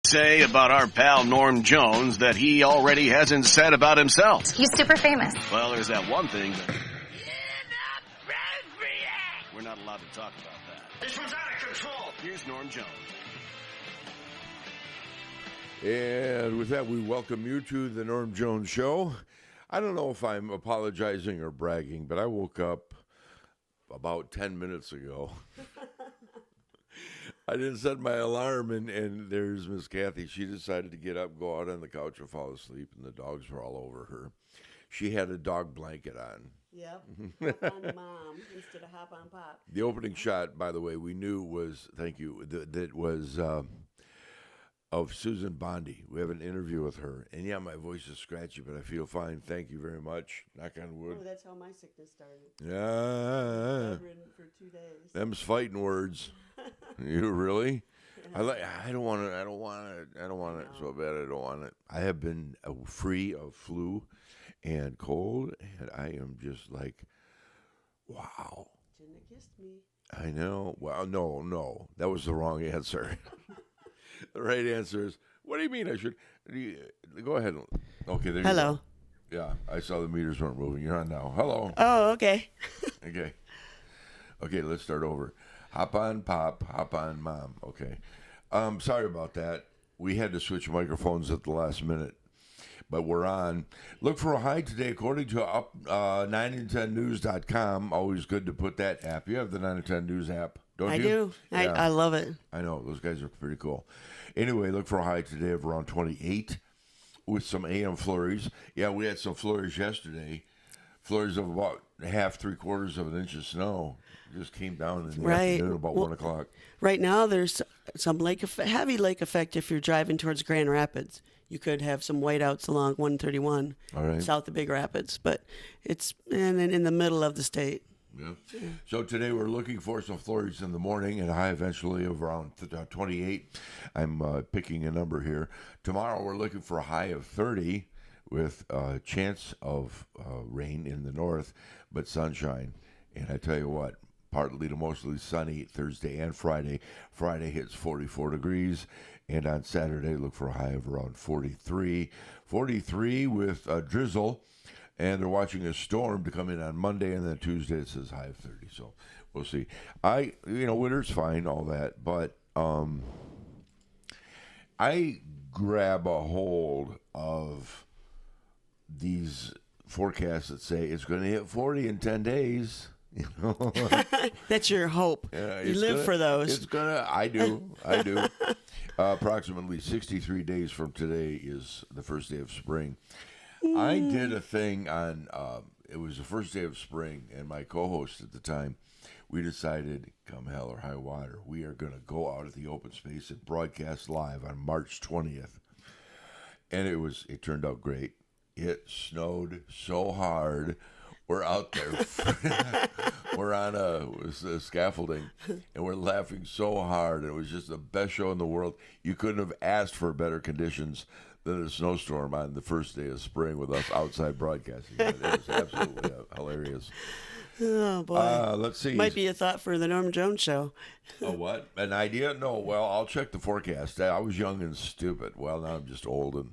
Say about our pal Norm Jones that he already hasn't said about himself. He's super famous. Well, there's that one thing that... We're not allowed to talk about that. This one's out of control. Here's Norm Jones. And with that, we welcome you to the Norm Jones Show. I don't know if I'm apologizing or bragging, but I woke up about 10 minutes ago. I didn't set my alarm, and there's Miss Kathy. She decided to get up, go out on the couch, and fall asleep, and the dogs were all over her. She had a dog blanket on. Yep. Hop on mom instead of hop on pop. The opening shot, by the way, we knew was, thank you, that was of Susan Bondy. We have an interview with her. And yeah, my voice is scratchy, but I feel fine. Thank you very much. Knock on wood. Oh, that's how my sickness started. Yeah. I've ridden for 2 days. Them's fighting words. You really? I don't want it so bad. I don't want it. I have been free of flu and cold, and I am just like, wow. Shouldn't have kissed me. I know. Well, no. That was the wrong answer. The right answer is, what do you mean I should? Go ahead. Okay, there Hello. You go. Yeah, I saw the meters weren't moving. You're on now. Hello. Oh, okay. Okay, let's start over. Hop on pop, hop on mom. Okay. Sorry about that. We had to switch microphones at the last minute, but we're on. Look for a high today according to 9and10news.com. Always good to put that app. You have the 9 and 10 News app, don't you? I do. Yeah. I love it. I know. Those guys are pretty cool. Anyway, look for a high today of around 28 with some AM flurries. Yeah, we had some flurries yesterday. Flurries of about half, 3/4 of an inch of snow. Just came down in the afternoon about 1 o'clock. Right now, there's some heavy lake effect if you're driving towards Grand Rapids. You could have some whiteouts along 131 south of Big Rapids, but it's in the middle of the state. Yeah. So today we're looking for some flurries in the morning and a high eventually of around 28. I'm picking a number here. Tomorrow we're looking for a high of 30 with a chance of rain in the north, but sunshine. And I tell you what, partly to mostly sunny Thursday and Friday. Friday hits 44 degrees, and on Saturday look for a high of around 43. 43 with a drizzle. And they're watching a storm to come in on Monday, and then Tuesday it says high of 30. So we'll see. Winter's fine, all that, but I grab a hold of these forecasts that say it's going to hit 40 in 10 days. You know, that's your hope. Yeah, you live for those. It's gonna. I do. Approximately 63 days from today is the first day of spring. I did a thing on, it was the first day of spring, and my co-host at the time, we decided, come hell or high water, we are going to go out at the open space and broadcast live on March 20th. And it turned out great. It snowed so hard. We're out there. We're on a scaffolding, and we're laughing so hard. It was just the best show in the world. You couldn't have asked for better conditions than a snowstorm on the first day of spring with us outside broadcasting. It was absolutely hilarious. Oh, boy. Let's see. Might be a thought for the Norm Jones Show. Oh, what? An idea? No, well, I'll check the forecast. I was young and stupid. Well, now I'm just old and,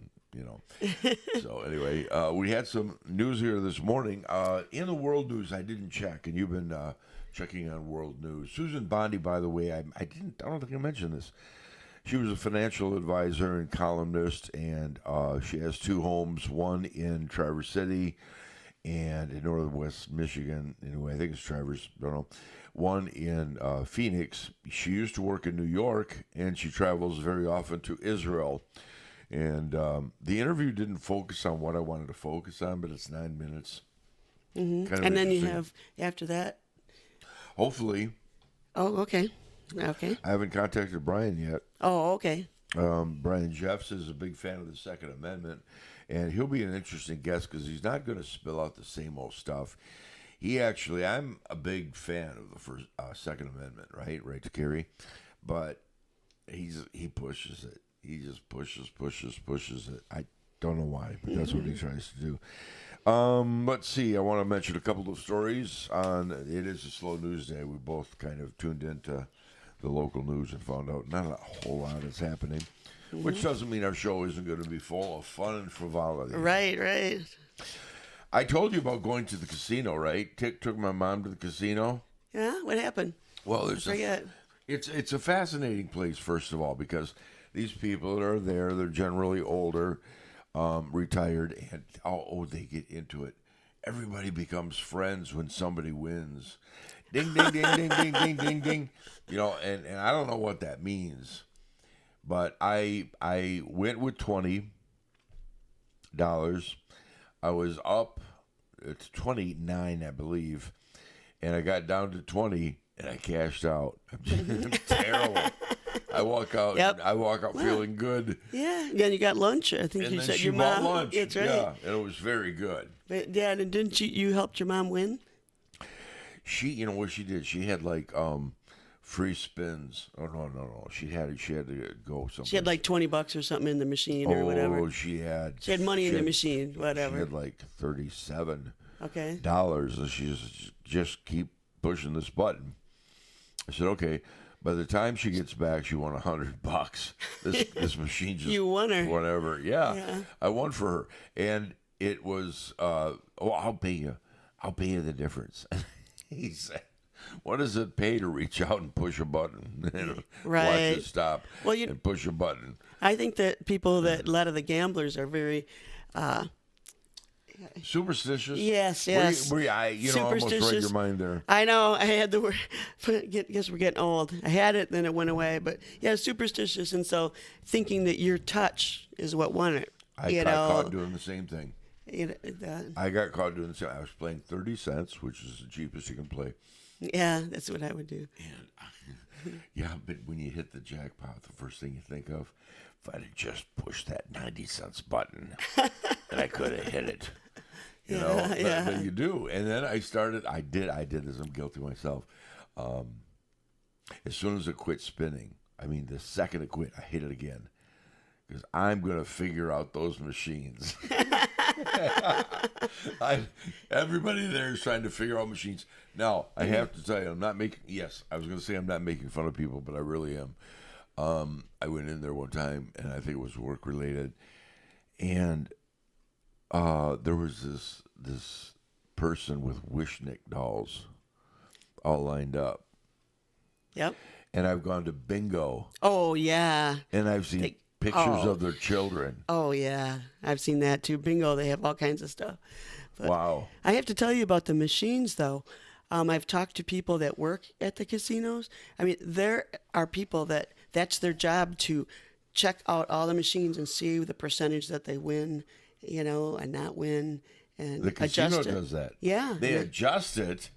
So anyway, we had some news here this morning. In the world news, I didn't check, and you've been checking on world news. Susan Bondy, by the way, I don't think I mentioned this. She was a financial advisor and columnist, and she has 2 homes, one in Traverse City and in northwest Michigan. Anyway, I think it's Traverse, don't know. One in Phoenix. She used to work in New York, and she travels very often to Israel. And the interview didn't focus on what I wanted to focus on, but it's 9 minutes. Mm-hmm. And then you have, after that? Hopefully. Oh, okay. Okay. I haven't contacted Brian yet. Oh, okay. Brian Jeffs is a big fan of the Second Amendment, and he'll be an interesting guest because he's not going to spill out the same old stuff. I'm a big fan of the first Second Amendment, right to carry, but he pushes it. He just pushes it. I don't know why, but that's what he tries to do. Let's see. I want to mention a couple of stories. It is a slow news day. We both kind of tuned into the local news and found out not a whole lot is happening. which doesn't mean our show isn't going to be full of fun and frivolity. Right. I told you about going to the casino, right? Took my mom to the casino. Yeah, what happened? Well, it's a fascinating place, first of all, because these people that are there, they're generally older, retired, and they get into it. Everybody becomes friends when somebody wins. Ding, ding, ding, ding, ding, ding, ding, ding. You know, and I don't know what that means, but I went with $20. I was up to 29, I believe, and I got down to 20, and I cashed out. I'm terrible. I walk out. Yep. I walk out feeling good. Yeah. Then you got lunch. I think And you then said she your bought mom. lunch. That's right. Yeah, and it was very good. But Dad, and didn't you helped your mom win? She, you know what she did? She had like free spins. Oh no. She had to go somewhere. She had like $20 or something in the machine or whatever. Oh, she had money in the machine, whatever. She had like $37. Okay. And she just keep pushing this button. I said, okay. By the time she gets back, she won $100. This machine just You won her. Whatever. Yeah. I won for her, and it was. I'll pay you. I'll pay you the difference. He said, "What does it pay to reach out and push a button and right. watch it stop and push a button?" I think that a lot of the gamblers are very superstitious. Yes. I almost read your mind there. I know. I had the word. Guess we're getting old. I had it, then it went away. But yeah, superstitious, and so thinking that your touch is what won it. I got caught doing the same thing. I got caught doing the same. I was playing 30 cents, which is the cheapest you can play. Yeah, that's what I would do. And but when you hit the jackpot, the first thing you think of, if I'd have just pushed that 90 cents button, then I could have hit it. You know, but you do. And then I did this. I'm guilty myself. As soon as it quit spinning, the second it quit, I hit it again. Because I'm going to figure out those machines. Everybody there is trying to figure out machines. Now, I have to tell you, I'm not making fun of people, but I really am. I went in there one time, and I think it was work related, and there was this person with Wishnick dolls all lined up. Yep. And I've gone to bingo. Oh, yeah. And I've seen pictures of their children. Oh, yeah. I've seen that, too. Bingo, they have all kinds of stuff. But wow. I have to tell you about the machines, though. I've talked to people that work at the casinos. There are people that's their job to check out all the machines and see the percentage that they win, and not win, and the casino adjust it. Does that. Yeah. They adjust it.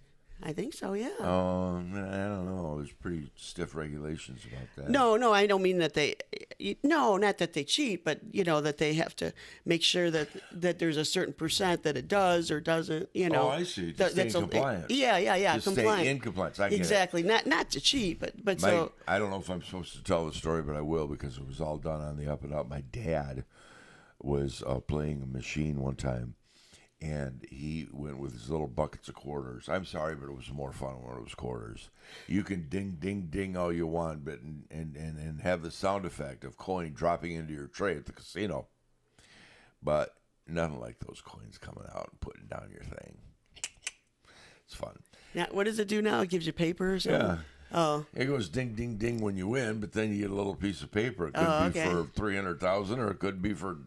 I think so, yeah. I don't know. There's pretty stiff regulations about that. No, I don't mean that not that they cheat, but, that they have to make sure that there's a certain percent that it does or doesn't, Oh, I see. To stay in compliance. Yeah, to compliant. Stay in compliance. I get exactly. it. Not to cheat, but so. I don't know if I'm supposed to tell the story, but I will because it was all done on the up and up. My dad was playing a machine one time. And he went with his little buckets of quarters. I'm sorry, but it was more fun when it was quarters. You can ding, ding, ding all you want, but and have the sound effect of coin dropping into your tray at the casino. But nothing like those coins coming out and putting down your thing. It's fun. Now, what does it do now? It gives you paper or something? Yeah. Oh. It goes ding, ding, ding when you win, but then you get a little piece of paper. It could be for $300,000 or it could be for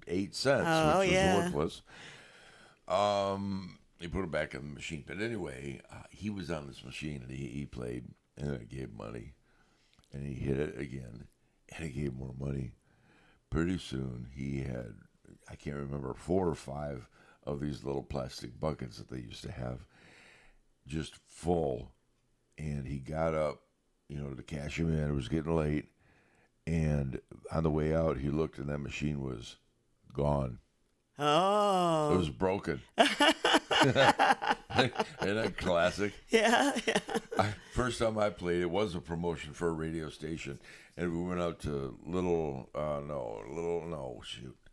8 cents, which is worthless. He put it back in the machine. But anyway, he was on this machine and he played and I gave money and he hit it again and he gave more money. Pretty soon he had, I can't remember, 4 or 5 of these little plastic buckets that they used to have just full. And he got up, to cash him in. It was getting late. And on the way out, he looked and that machine was gone. Oh. It was broken. Isn't that classic? Yeah. First time I played, it was a promotion for a radio station. And we went out to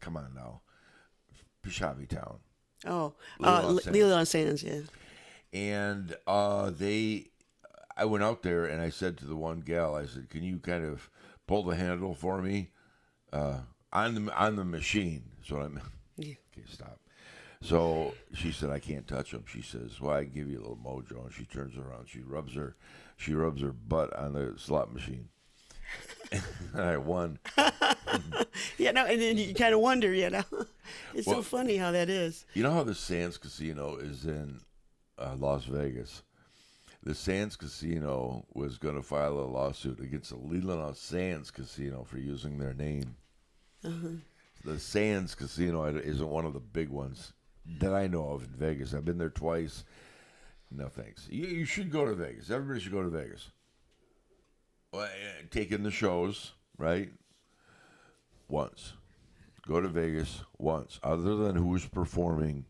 come on now. Pishabi Town. Oh. Leland Sands, yeah. And I went out there and I said to the one gal, I said, can you kind of pull the handle for me? on the machine. So I'm Yeah. okay. Stop. So she said, I can't touch them. She says, well, I can give you a little mojo. And she turns around. She rubs her butt on the slot machine. And I won. Yeah, no, and then you kind of wonder, It's so Well, funny how that is. You know how the Sands Casino is in Las Vegas? The Sands Casino was going to file a lawsuit against the Leelanau Sands Casino for using their name. The Sands Casino isn't one of the big ones that I know of in Vegas. I've been there twice. No thanks. You should go to Vegas. Everybody should go to Vegas. Well, take in the shows, right? Once. Go to Vegas once. Other than who's performing,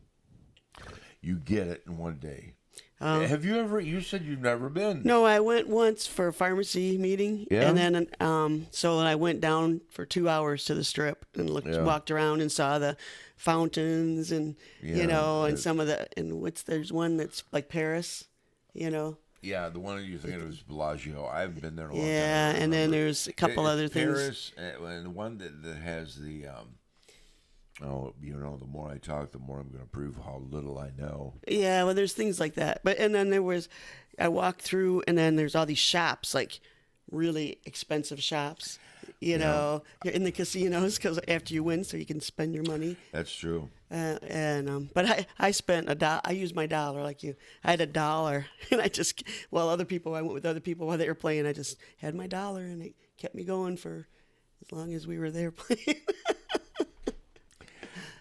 you get it in one day. Have you ever? You said you've never been. No, I went once for a pharmacy meeting, Yeah? and then so I went down for 2 hours to the Strip and walked around and saw the fountains and and some of the there's one that's like Paris, Yeah, the one you're thinking of is Bellagio. I haven't been there in a long time. Yeah, and then there's a couple other things. Paris, and the one that has the the more I talk, the more I'm going to prove how little I know. Yeah, well, there's things like that. And then I walked through, and then there's all these shops, like really expensive shops, in the casinos, because after you win, so you can spend your money. That's true. But I spent I used my dollar like you. I had $1, and I went with other people while they were playing. I just had my dollar, and it kept me going for as long as we were there playing.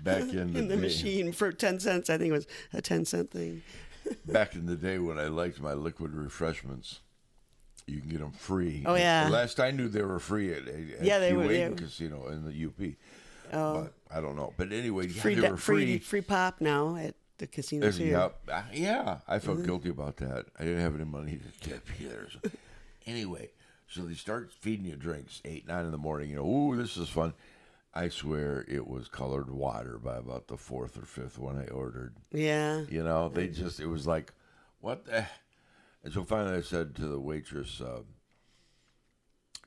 Back in the day, machine for 10 cents. I think it was a 10-cent thing. Back in the day when I liked my liquid refreshments, you can get them free. Oh, yeah. Last I knew, they were free at they were. Wayne Casino in the UP. Oh. But I don't know. But anyway, Free they were free. Free pop now at the casinos here. Yeah, I felt guilty about that. I didn't have any money to tip either. So. Anyway, so they start feeding you drinks 8, 9 in the morning. Ooh, this is fun. I swear it was colored water by about the 4th or 5th one I ordered. Yeah. It was like, what the? And so finally I said to the waitress,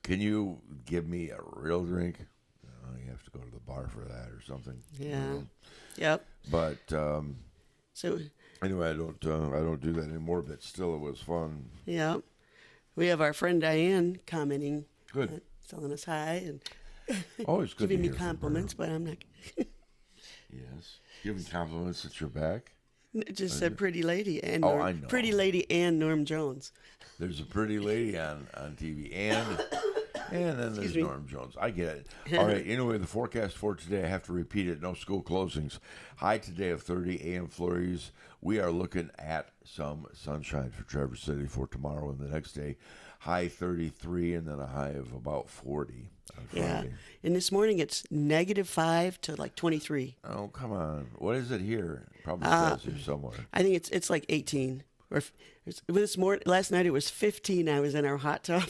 can you give me a real drink? You have to go to the bar for that or something. Yeah. Yep. But so anyway, I don't do that anymore. But still, it was fun. Yeah. We have our friend Diane commenting. Good. Telling us hi and always good giving to me hear from compliments, but I'm not. Yes. Giving compliments at your back. It just said pretty lady and I know. Pretty lady and Norm Jones. There's a pretty lady on TV and then there's Norm Jones. I get it. All right. Anyway, the forecast for today, I have to repeat it. No school closings. High today of 30 AM flurries. We are looking at some sunshine for Traverse City for tomorrow and the next day. High 33 and then a high of about 40 on Friday. Yeah. And this morning it's -5 to like 23. Oh, come on. What is it here? Probably says here somewhere. I think it's like 18. Or last night it was 15. I was in our hot tub.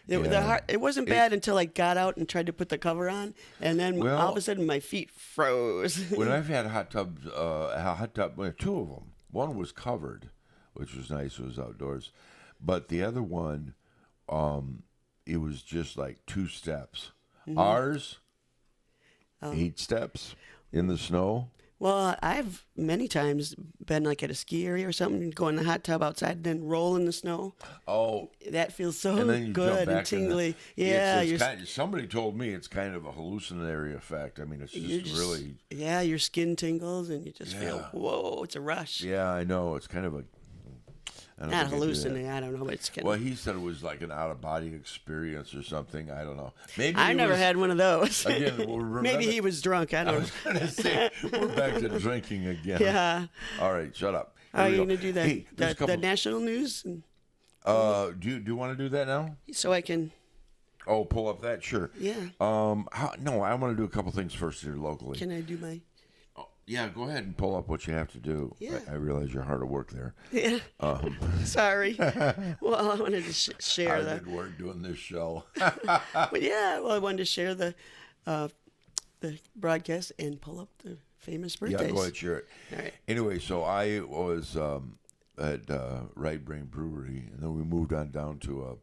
It wasn't bad until I got out and tried to put the cover on, and then all of a sudden my feet froze. When I've had hot tubs, two of them. One was covered, which was nice. It was outdoors, but the other one, it was just like 2 steps. Mm-hmm. Ours, 8 steps in the snow. Well, I've many times been like at a ski area or something, go in the hot tub outside and then roll in the snow. Oh. That feels so and then you good and tingly. Yeah. Somebody told me it's kind of a hallucinatory effect. I mean, it's just really. Yeah, your skin tingles and you just feel, whoa, it's a rush. Yeah, I know. It's kind of a. Not hallucinating. I don't know, but it's kind of. Well, he said it was like an out-of-body experience or something. I don't know. Maybe I never had one of those. Again, maybe he was drunk. I don't know. I was going to say we're back to drinking again. Yeah. All right, shut up. Are you going to do that? Hey, the national news? Do you want to do that now? So I can. Oh, pull up that? Sure. Yeah. No, I want to do a couple things first here locally. Can I do my? Yeah, go ahead and pull up what you have to do. Yeah. I realize you're hard at work there. Yeah. Sorry. Well, I wanted to share I did work doing this show. But yeah, well, I wanted to share the broadcast and pull up the famous birthdays. Yeah, go ahead, share it. All right. Anyway, so I was at Right Brain Brewery, and then we moved on down to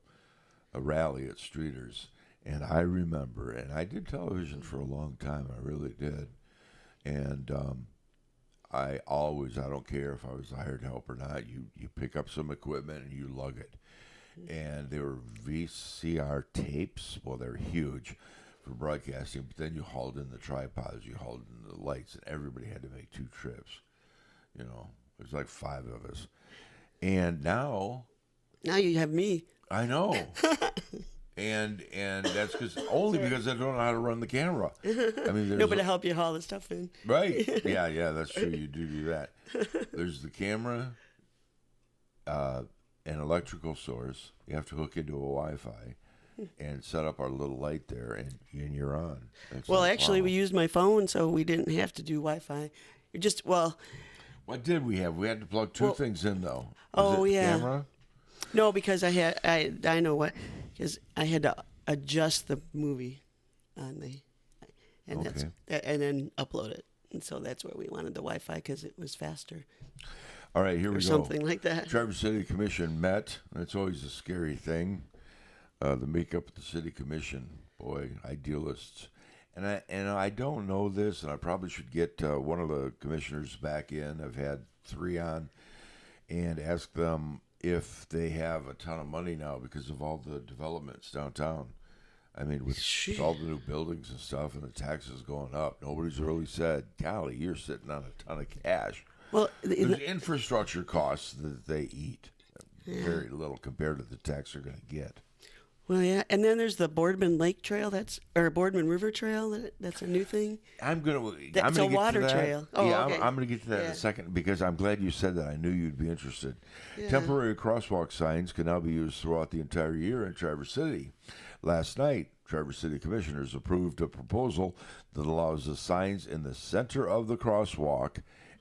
a rally at Streeters. And I remember, and I did television for a long time. I really did. And I don't care if I was a hired help or not, you pick up some equipment and you lug it. And they were VCR tapes. Well, they're huge for broadcasting, but then you hauled in the tripods, you hauled in the lights, and everybody had to make 2 trips. You know, there's like 5 of us. And now you have me. I know. And that's because I don't know how to run the camera. I mean, nobody to help you haul the stuff in. Right. Yeah, that's true. You do that. There's the camera, an electrical source. You have to hook into a Wi-Fi and set up our little light there, and you're on. Well, actually, we used my phone, so we didn't have to do Wi-Fi. What did we have? We had to plug 2 things in, though. Camera? No, because I know what, because I had to adjust the movie on and then upload it, and so that's where we wanted the Wi-Fi because it was faster. All right, here we go. Something like that. Traverse City Commission met. It's always a scary thing. The makeup of the City Commission, boy, idealists. And I don't know this, and I probably should get one of the commissioners back in. I've had 3 on, and ask them if they have a ton of money now because of all the developments downtown. I mean, with all the new buildings and stuff and the taxes going up, nobody's really said, golly, you're sitting on a ton of cash. Well, the infrastructure costs that they eat, very little compared to the tax they're going to get. Well, yeah, and then there's the Boardman Lake Trail, Boardman River Trail. That's a new thing. I'm gonna a water get to that. trail. Oh, yeah, okay. I'm gonna get to that in a second because I'm glad you said that. I knew you'd be interested. Yeah. Temporary crosswalk signs can now be used throughout the entire year in Traverse City. Last night, Traverse City commissioners approved a proposal that allows the signs in the center of the crosswalk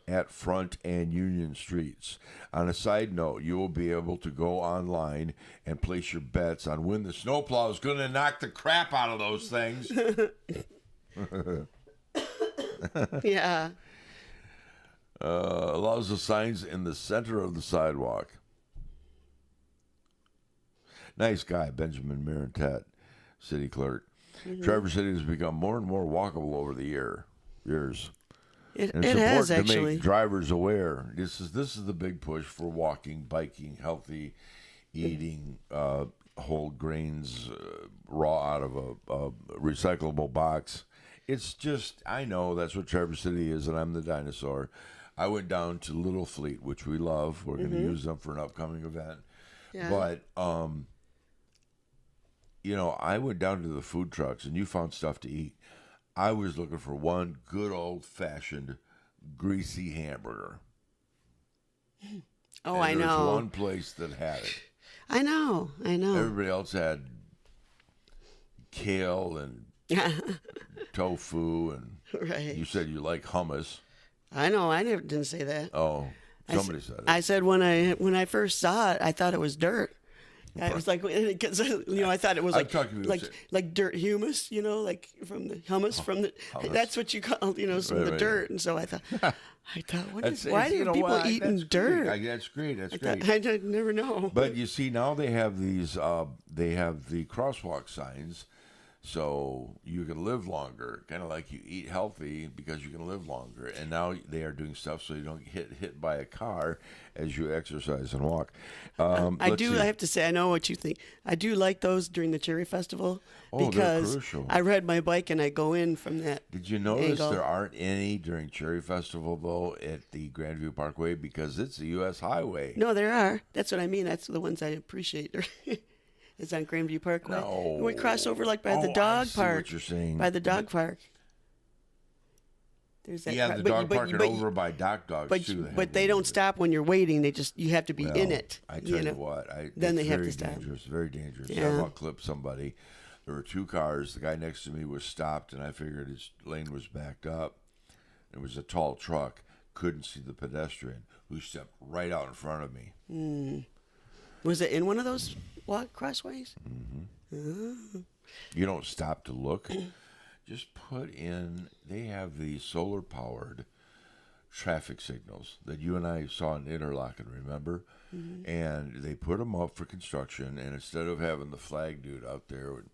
at Front and Union Streets. On a side note, you will be able to go online and place your bets on when the snowplow is going to knock the crap out of those things. Yeah. Allows the signs in the center of the sidewalk. Nice guy, Benjamin Marentet, city clerk. Mm-hmm. Traverse City has become more and more walkable over the years. It it's has important to actually. make drivers aware. This is the big push for walking, biking, healthy eating, whole grains raw out of a recyclable box. It's just, I know that's what Traverse City is, and I'm the dinosaur. I went down to Little Fleet, which we love. We're going to use them for an upcoming event. Yeah. But I went down to the food trucks, and you found stuff to eat. I was looking for one good old-fashioned greasy hamburger. Oh, and I know. There was one place that had it. I know. Everybody else had kale and tofu, and right. You said you like hummus. I know. I didn't say that. Oh, somebody said it. I said when I first saw it, I thought it was dirt. I was like, because I thought it was like dirt humus, like from the hummus from the. Hummus. That's what you call, some of the dirt. And so I thought, why do people eating dirt? That's great. I never know. But you see, now they have these. They have the crosswalk signs, so you can live longer. Kind of like you eat healthy because you can live longer. And now they are doing stuff so you don't get hit by a car as you exercise and walk. I have to say, I know what you think. I do like those during the Cherry Festival because they're crucial. I ride my bike and I go in from that. Did you notice angle. There aren't any during Cherry Festival, though, at the Grandview Parkway because it's a U.S. highway? No, there are. That's what I mean. That's the ones I appreciate. It's on Grandview Parkway. No. We cross over by the dog park. What you're saying. By the dog park. There's that. Yeah, the dog park and over by Dogs too. But they don't stop when you're waiting. You have to be in it. I tell you what, then they have to stop. Very dangerous. Yeah. I about clipped somebody. There were 2 cars. The guy next to me was stopped, and I figured his lane was backed up. It was a tall truck. Couldn't see the pedestrian who stepped right out in front of me. Mm. Was it in one of those crossways? Mm-hmm. You don't stop to look. Just put in, they have these solar-powered traffic signals that you and I saw in Interlochen, remember? Mm-hmm. And they put them up for construction, and instead of having the flag dude out there with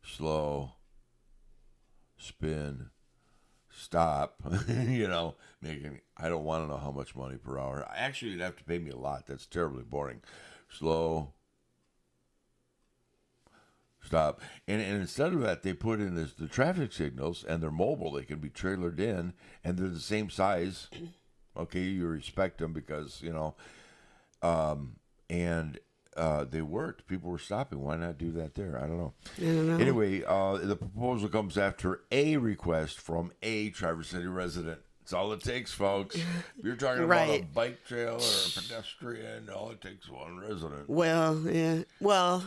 slow, spin, stop, making, I don't want to know how much money per hour. Actually, you'd have to pay me a lot. That's terribly boring. Slow, stop. And instead of that, they put in the traffic signals, and they're mobile. They can be trailered in, and they're the same size. Okay, you respect them because, and they worked. People were stopping. Why not do that there? I don't know. Anyway, the proposal comes after a request from a Traverse City resident. That's all it takes, folks. If you're talking about a bike trail or a pedestrian, all it takes is one resident. Well, yeah. Well,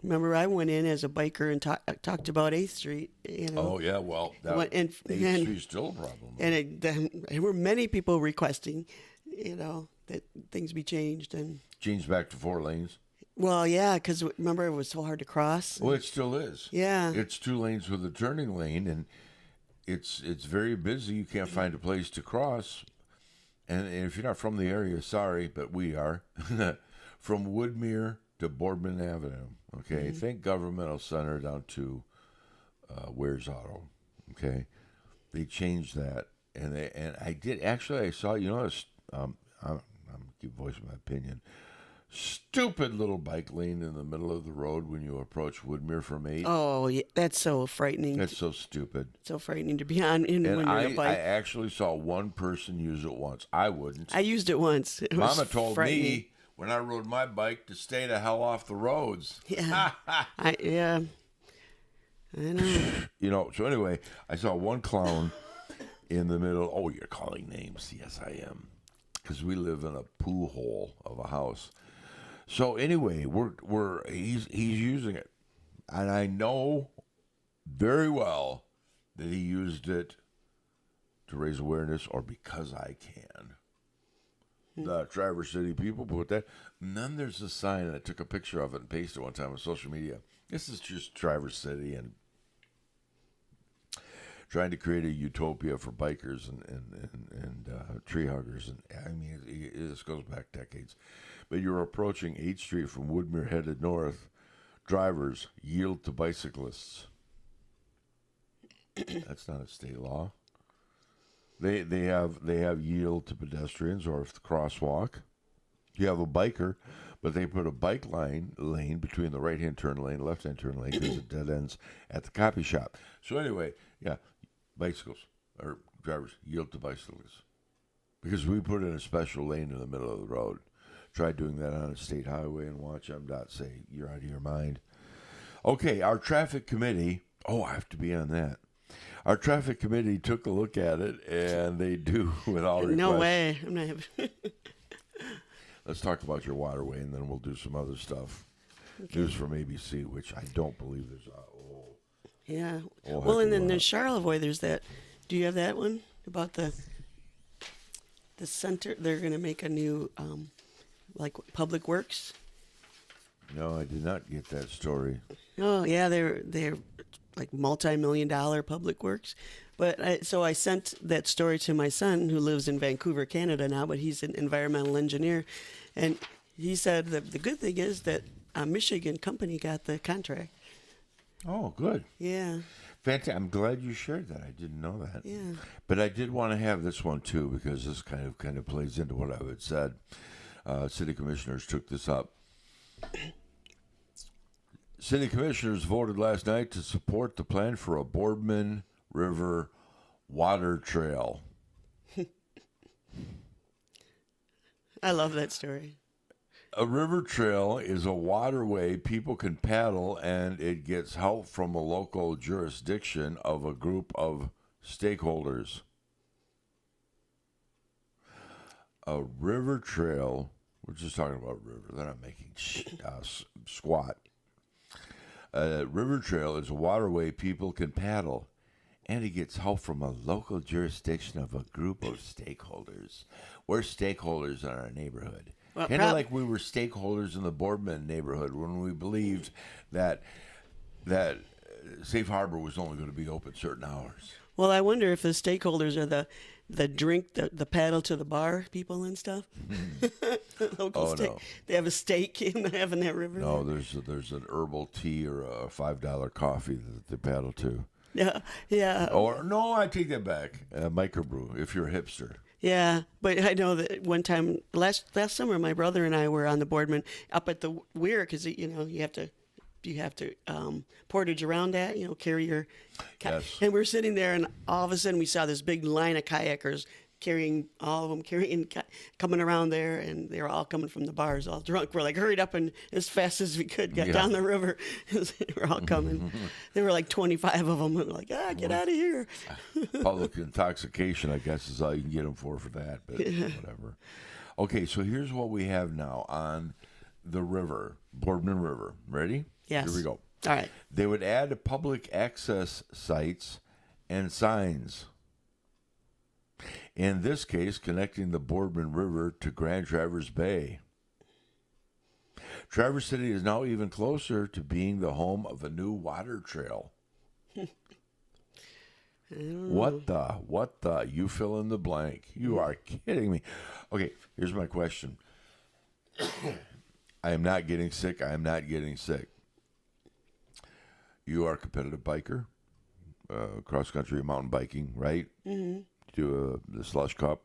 remember I went in as a biker and talked about 8th Street. Oh, yeah. Well, 8th Street's still a problem. And there were many people requesting, that things be changed. And changed back to 4 lanes. Well, yeah, because remember it was so hard to cross. Well, it still is. Yeah. It's 2 lanes with a turning lane, and it's very busy. You can't find a place to cross. And if you're not from the area, sorry, but we are. From Woodmere to Boardman Avenue. Okay, think Governmental Center down to Ware's Auto. Okay, they changed that, and I did actually. I saw. I'm keep voicing my opinion. Stupid little bike lane in the middle of the road when you approach Woodmere from 8. Oh, yeah, that's so frightening. That's so stupid. So frightening to be on when you're on a bike. I actually saw one person use it once. I wouldn't. I used it once. Mama told me when I rode my bike to stay the hell off the roads. Yeah. I know. So anyway, I saw one clown in the middle. Oh, you're calling names. Yes, I am. Because we live in a poo hole of a house. So anyway, he's using it. And I know very well that he used it to raise awareness or because I can. The Traverse City people put that. And then there's a sign, and I took a picture of it and pasted it one time on social media. This is just Traverse City and trying to create a utopia for bikers and tree huggers. And I mean, this goes back decades. But you're approaching 8th Street from Woodmere headed north. Drivers yield to bicyclists. That's not a state law. They have yield to pedestrians or if the crosswalk. You have a biker, but they put a bike lane between the right-hand turn lane, left-hand turn lane because it dead ends at the copy shop. So anyway, yeah, bicycles or drivers yield to bicyclists because we put in a special lane in the middle of the road. Try doing that on a state highway and watch MDOT say you're out of your mind. Okay, our traffic committee. Oh, I have to be on that. Our traffic committee took a look at it, and they do with all requests. No way. I'm not. Let's talk about your waterway, and then we'll do some other stuff. Okay. News from ABC, which I don't believe there's. Yeah. Well, and then there's Charlevoix. There's that. Do you have that one about the center? They're going to make a new, public works. No, I did not get that story. Oh yeah, they're like multi-million-dollar public works. But so I sent that story to my son, who lives in Vancouver, Canada now, but he's an environmental engineer, and he said that the good thing is that a Michigan company got the contract. Oh, good. Yeah. Fantastic. I'm glad you shared that. I didn't know that. Yeah. But I did want to have this one too because this kind of plays into what I had said. City commissioners took this up. City commissioners voted last night to support the plan for a Boardman River water trail. I love that story. A river trail is a waterway people can paddle, and it gets help from a local jurisdiction of a group of stakeholders. A river trail, we're just talking about river, they're not making squat. A river trail is a waterway people can paddle, and it gets help from a local jurisdiction of a group of stakeholders. We're stakeholders in our neighborhood. Well, kind of like we were stakeholders in the Boardman neighborhood when we believed that Safe Harbor was only going to be open certain hours. Well, I wonder if the stakeholders are the drink, the paddle to the bar people and stuff. Local steak. No. They have a steak in that river. No, there's an herbal tea or a $5 coffee that they paddle to. Yeah. Or no, I take that back. Microbrew if you're a hipster. Yeah, but I know that one time last summer, my brother and I were on the Boardman up at the weir because you have to portage around that, carry your. Yes. And we're sitting there, and all of a sudden we saw this big line of kayakers coming around there, and they were all coming from the bars, all drunk. We're like hurried up and as fast as we could got down the river. They were all coming. There were like 25 of them. We're like, get out of here. Public intoxication, I guess, is all you can get them for that, but whatever. Okay, so here's what we have now on the river, Boardman River. Ready? Yes. Here we go. All right. They would add public access sites and signs. In this case, connecting the Boardman River to Grand Traverse Bay. Traverse City is now even closer to being the home of a new water trail. What the? You fill in the blank. You are kidding me. Okay, here's my question. I am not getting sick. You are a competitive biker, cross-country mountain biking, right? Mm-hmm. Do the slush cup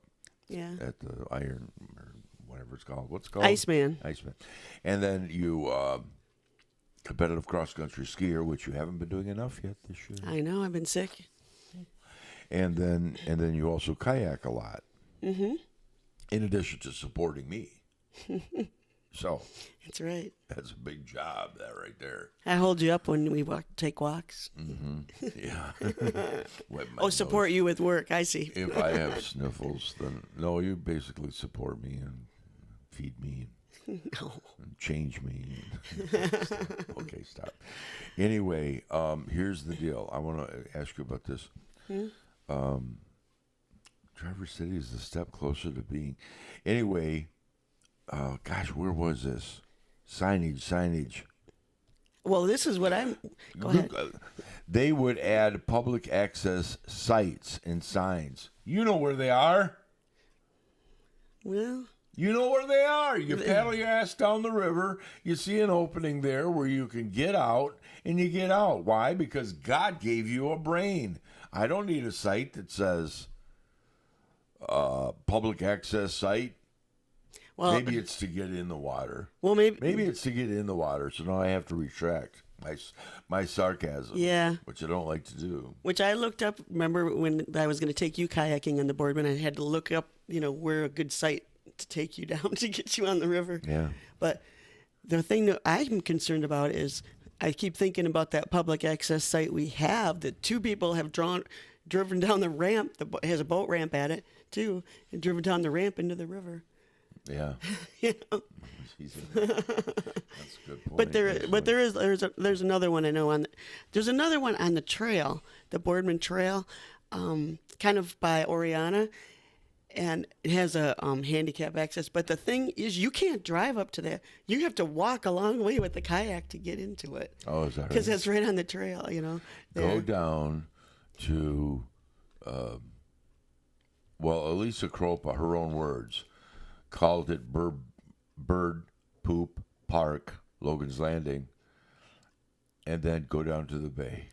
at the Iron, or whatever it's called. What's it called? Iceman. And then you competitive cross-country skier, which you haven't been doing enough yet this year. I know, I've been sick. And then you also kayak a lot. Mm-hmm. In addition to supporting me. So that's right. That's a big job, that right there. I hold you up when we take walks. Mm-hmm. Yeah. Support you with work. I see. If I have sniffles, then no, you basically support me and feed me. No. And change me. Okay, stop. Anyway, here's the deal. I want to ask you about this. Traverse City is a step closer to being. Anyway. Gosh, where was this? Signage. Well, this is what I'm. Go ahead. They would add public access sites and signs. You know where they are. Well. You know where they are. You paddle your ass down the river. You see an opening there where you can get out, and you get out. Why? Because God gave you a brain. I don't need a site that says public access site. Well, maybe it's to get in the water. Well, maybe it's to get in the water. So now I have to retract my sarcasm. Yeah, which I don't like to do. Which I looked up. Remember when I was going to take you kayaking on the Boardman? I had to look up, where a good site to take you down to get you on the river. Yeah. But the thing that I'm concerned about is I keep thinking about that public access site we have that two people have driven down the ramp. It has a boat ramp at it too, and driven down the ramp into the river. Yeah. That's a good point. But there's another one I know there's another one on the trail, the Boardman Trail, kind of by Oriana, and it has a handicap access. But the thing is, you can't drive up to that. You have to walk a long way with the kayak to get into it. Oh, is that right? Because it's right on the trail, Go down to, Elisa Kropa, her own words, called it Bird Poop Park, Logan's Landing, and then go down to the bay.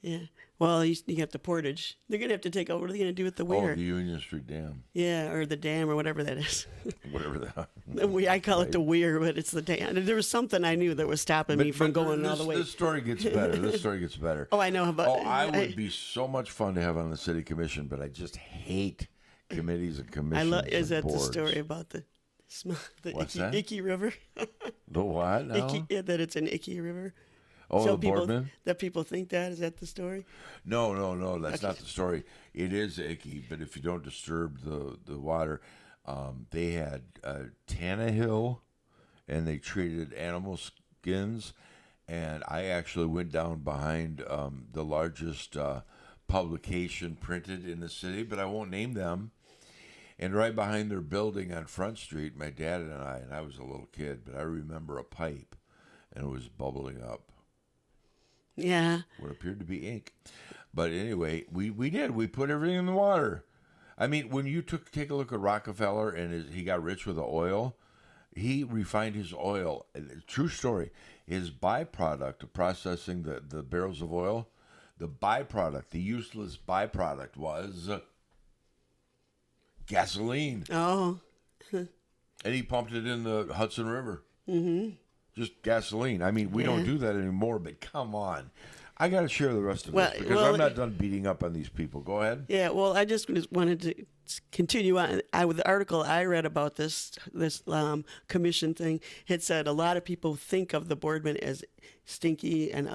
Yeah. Well, you have to portage. They're going to have to take over. What are they going to do with the weir? Oh, the Union Street Dam. Yeah, or the dam or whatever that is. Whatever that I call it the weir, but it's the dam. There was something I knew that was stopping me from going all the way. This story gets better. Oh, I know about I would be so much fun to have on the city commission, but I just hate committees and commissions. Is that boards. the story about the icky river? The what? No? That it's an icky river. Oh, so the Boardman? That people think that? Is that the story? No. That's not the story. It is icky, but if you don't disturb the water, they had Tannehill, and they treated animal skins, and I actually went down behind the largest publication printed in the city, but I won't name them. And right behind their building on Front Street, my dad and I was a little kid, but I remember a pipe, and it was bubbling up. Yeah. What appeared to be ink. But anyway, we did. We put everything in the water. I mean, when you take a look at Rockefeller and he got rich with the oil, He refined his oil. True story. His byproduct of processing the barrels of oil, the byproduct, the useless byproduct was gasoline. Oh. And he pumped it in the Hudson River. Mm-hmm. Just gasoline. I mean, we don't do that anymore, but come on. I got to share the rest of this because I'm not done beating up on these people. Go ahead. Yeah, well, I just wanted to continue on. With the article I read about this commission thing, it said a lot of people think of the Boardman as stinky and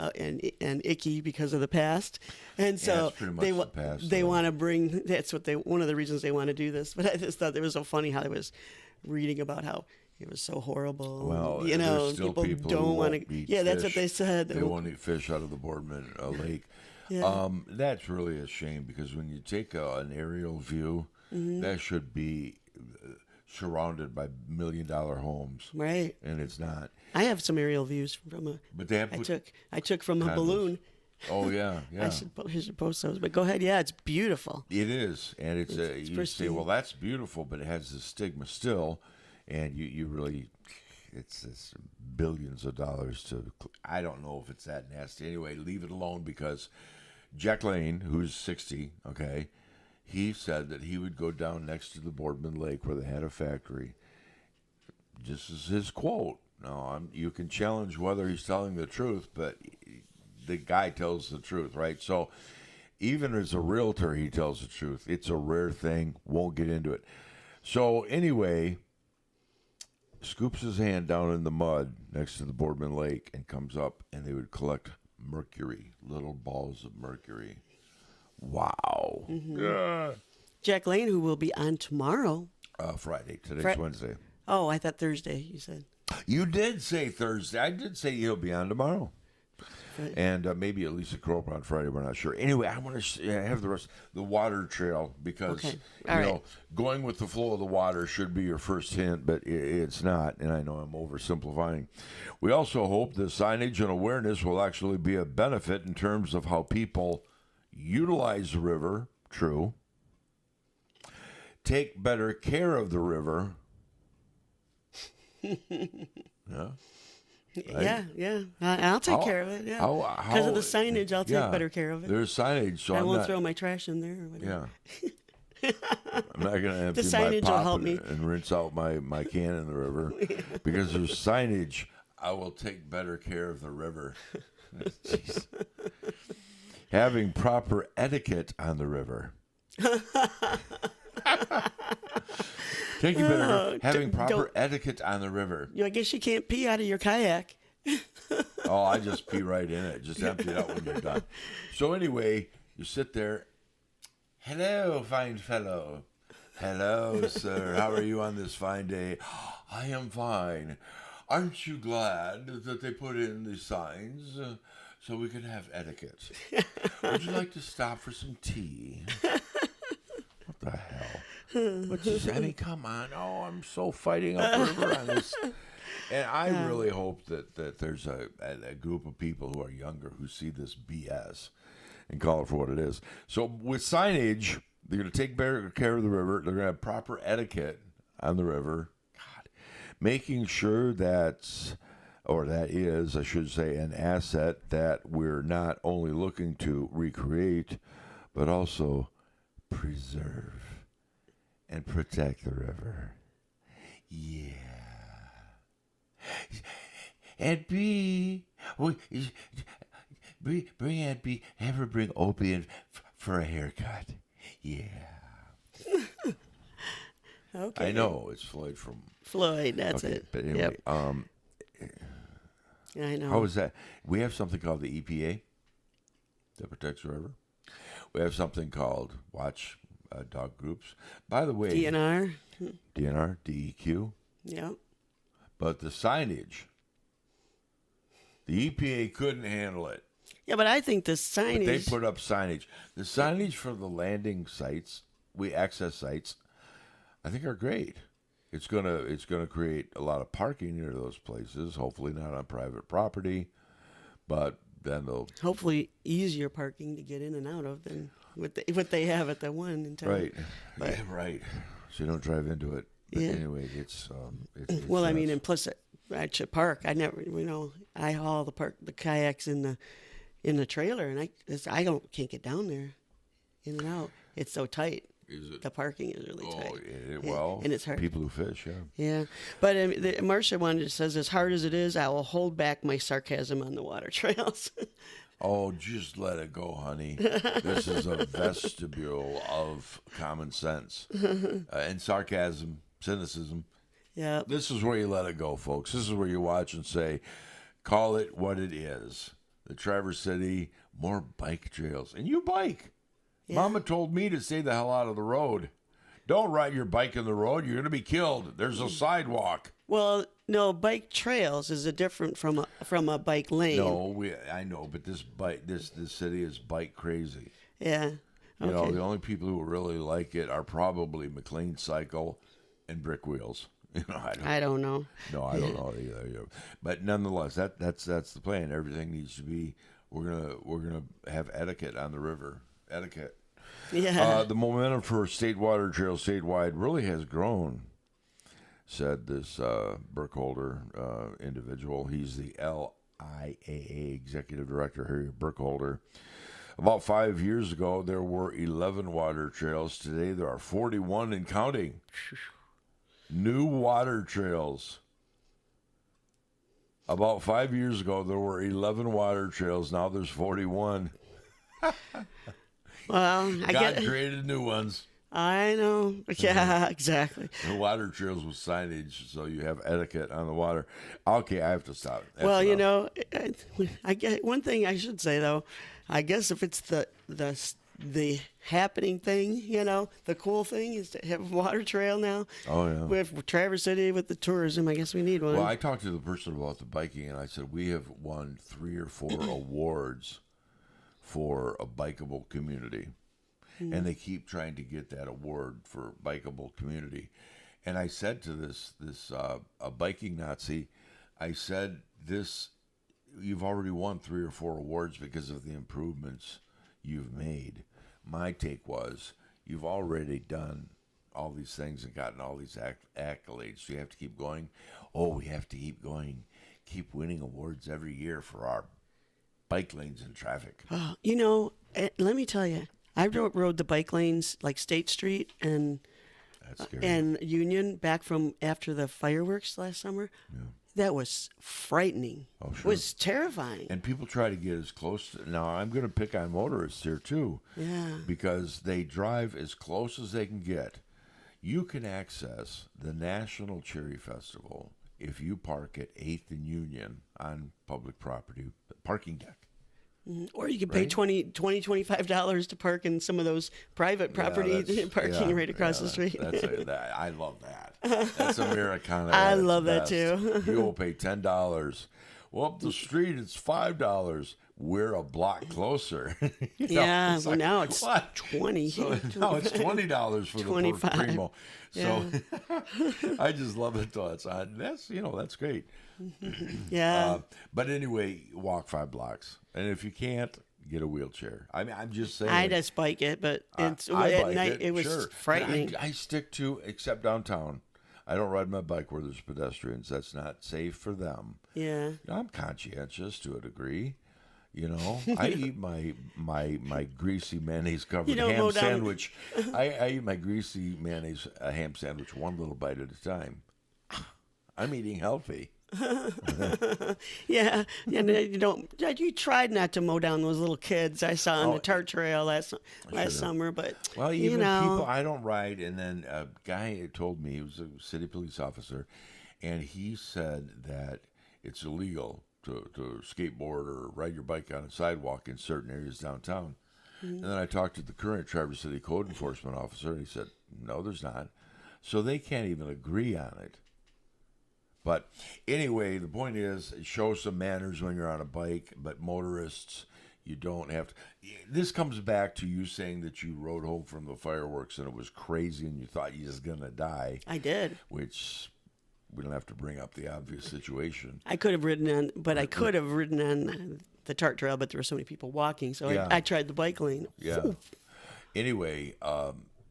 icky because of the past, and so they want to bring. That's what one of the reasons they want to do this. But I just thought it was so funny how I was reading about how it was so horrible. Well, people don't want to. Yeah, that's what they said. They won't eat fish out of the Boardman Lake. Yeah. That's really a shame because when you take an aerial view, that should be surrounded by $1 million homes, right? And it's not. I have some aerial views from a. But they have. I took from a balloon. Oh yeah. I should post those. But go ahead. Yeah, it's beautiful. It is, and it's you say, well, that's beautiful, but it has the stigma still. And you really, it's billions of dollars to, I don't know if it's that nasty. Anyway, leave it alone because Jack Lane, who's 60, okay, he said that he would go down next to the Boardman Lake where they had a factory. This is his quote. Now, you can challenge whether he's telling the truth, but the guy tells the truth, right? So even as a realtor, he tells the truth. It's a rare thing. Won't get into it. So anyway, scoops his hand down in the mud next to the Boardman Lake and comes up, and they would collect mercury, little balls of mercury. Wow. Mm-hmm. Yeah. Jack Lane, who will be on tomorrow. Friday. Today's Wednesday. Oh, I thought Thursday, you said. You did say Thursday. I did say he'll be on tomorrow. And maybe at least a Crope on Friday. We're not sure. Anyway, I want to have the rest the water trail because going with the flow of the water should be your first hint, but it's not. And I know I'm oversimplifying. We also hope the signage and awareness will actually be a benefit in terms of how people utilize the river. True. Take better care of the river. Yeah. Right? Yeah. I'll take care of it. Yeah. Because of the signage, I'll take better care of it. There's signage, so I won't throw my trash in there or whatever. Yeah. I'm not going to empty the signage my will pop help me. and rinse out my can in the river because there's signage. I will take better care of the river. Jeez. Having proper etiquette on the river. Having proper etiquette on the river. I guess you can't pee out of your kayak. Oh, I just pee right in it. Just empty it out when you're done. So anyway, you sit there. Hello, fine fellow. Hello, sir. How are you on this fine day? I am fine. Aren't you glad that they put in the signs so we can have etiquette? Would you like to stop for some tea? What the hell? I mean, come on. Oh, I'm so fighting upriver on this. And I really hope that there's a group of people who are younger who see this BS and call it for what it is. So with signage, they're going to take better care of the river. They're going to have proper etiquette on the river. God, making sure that is, I should say, an asset that we're not only looking to recreate, but also preserve and protect the river. Yeah. Aunt B, bring Aunt B. Have her bring Opie in for a haircut. Yeah. Okay. I know it's Floyd from Floyd. That's it. But anyway, I know. How is that? We have something called the EPA that protects the river. We have something called Watch Dog Groups. By the way, DNR, DEQ. Yeah. But the signage, the EPA couldn't handle it. Yeah, but I think the signage. But they put up signage. The signage for the landing sites, access sites, I think are great. It's gonna create a lot of parking near those places. Hopefully not on private property, but then they'll hopefully easier parking to get in and out of than what they have at the one in town. Right. So you don't drive into it. But Yeah. anyway, it's Well, I mean, nuts. and plus at Chip Park, I never, I haul the kayaks in the trailer, and can't get down there, in and out. It's so tight. Is it? The parking is really tight. Well, and it's hard. people who fish, yeah. Yeah, but Marcia says, as hard as it is, I will hold back my sarcasm on the water trails. Oh, just let it go, honey. This is a vestibule of common sense and sarcasm, cynicism. Yeah. This is where you let it go, folks. This is where you watch and say, call it what it is. The Traverse City, more bike trails. And you bike. Yeah. Mama told me to stay the hell out of the road. Don't ride your bike in the road. You're going to be killed. There's a sidewalk. Well, no, bike trails is different from a bike lane. No, I know, but this city is bike crazy. Yeah. You know, the only people who really like it are probably McLean Cycle and Brick Wheels. You know, I don't know. No, I don't know either. But nonetheless, that's the plan. Everything needs to be. We're gonna have etiquette on the river. Etiquette. Yeah. The momentum for state water trails statewide really has grown, said this Burkholder individual. He's the LIAA executive director, Harry Burkholder. About 5 years ago, there were 11 water trails. Today, there are 41 and counting. New water trails. About 5 years ago, there were 11 water trails. Now there's 41. Well, God created new ones. I know. Yeah, exactly. The water trails with signage, so you have etiquette on the water. Okay, I have to stop. That's well, enough. I get one thing I should say though. I guess if it's the happening thing, the cool thing is to have a water trail now. Oh yeah. With Traverse City, with the tourism, I guess we need one. Well, I talked to the person about the biking, and I said we have won 3 or 4 awards for a bikeable community. And they keep trying to get that award for bikeable community. And I said to this a biking Nazi, I said, you've already won 3 or 4 awards because of the improvements you've made. My take was, you've already done all these things and gotten all these accolades. So you have to keep going. Oh, we have to keep going. Keep winning awards every year for our bike lanes and traffic. Let me tell you, I rode the bike lanes like State Street and Union back from after the fireworks last summer. Yeah. That was frightening. Oh, sure. It was terrifying. And people try to get as close to... Now, I'm going to pick on motorists here, too. Yeah. Because they drive as close as they can get. You can access the National Cherry Festival if you park at 8th and Union on public property, parking deck. Or you can pay $25 to park in some of those private property parking right across the street. I love that. That's Americana. I love that too. You will pay $10. Well, up the street, it's $5. We're a block closer. Well, now it's 20. So now it's $20 for 25. the primo. Yeah. So I just love it. That's great. Yeah. But anyway, walk 5 blocks, and if you can't, get a wheelchair. I mean, I'm just saying. I just bike it, but at night it was frightening. I stick to, except downtown. I don't ride my bike where there's pedestrians. That's not safe for them. Yeah. I'm conscientious to a degree. I eat my greasy mayonnaise covered ham sandwich. I eat my greasy mayonnaise ham sandwich one little bite at a time. I'm eating healthy. Yeah, and you tried not to mow down those little kids I saw on the Tart Trail last summer, but even people I don't ride. And then a guy told me, he was a city police officer, and he said that it's illegal to skateboard or ride your bike on a sidewalk in certain areas downtown. And then I talked to the current Traverse City code enforcement officer, and he said, no, there's not. So they can't even agree on it. But anyway, the point is, show some manners when you're on a bike, but motorists, you don't have to. This comes back to you saying that you rode home from the fireworks and it was crazy and you thought you was going to die. I did. Which, we don't have to bring up the obvious situation. I could have ridden on the Tart Trail, but there were so many people walking, so I tried the bike lane. Yeah. Anyway,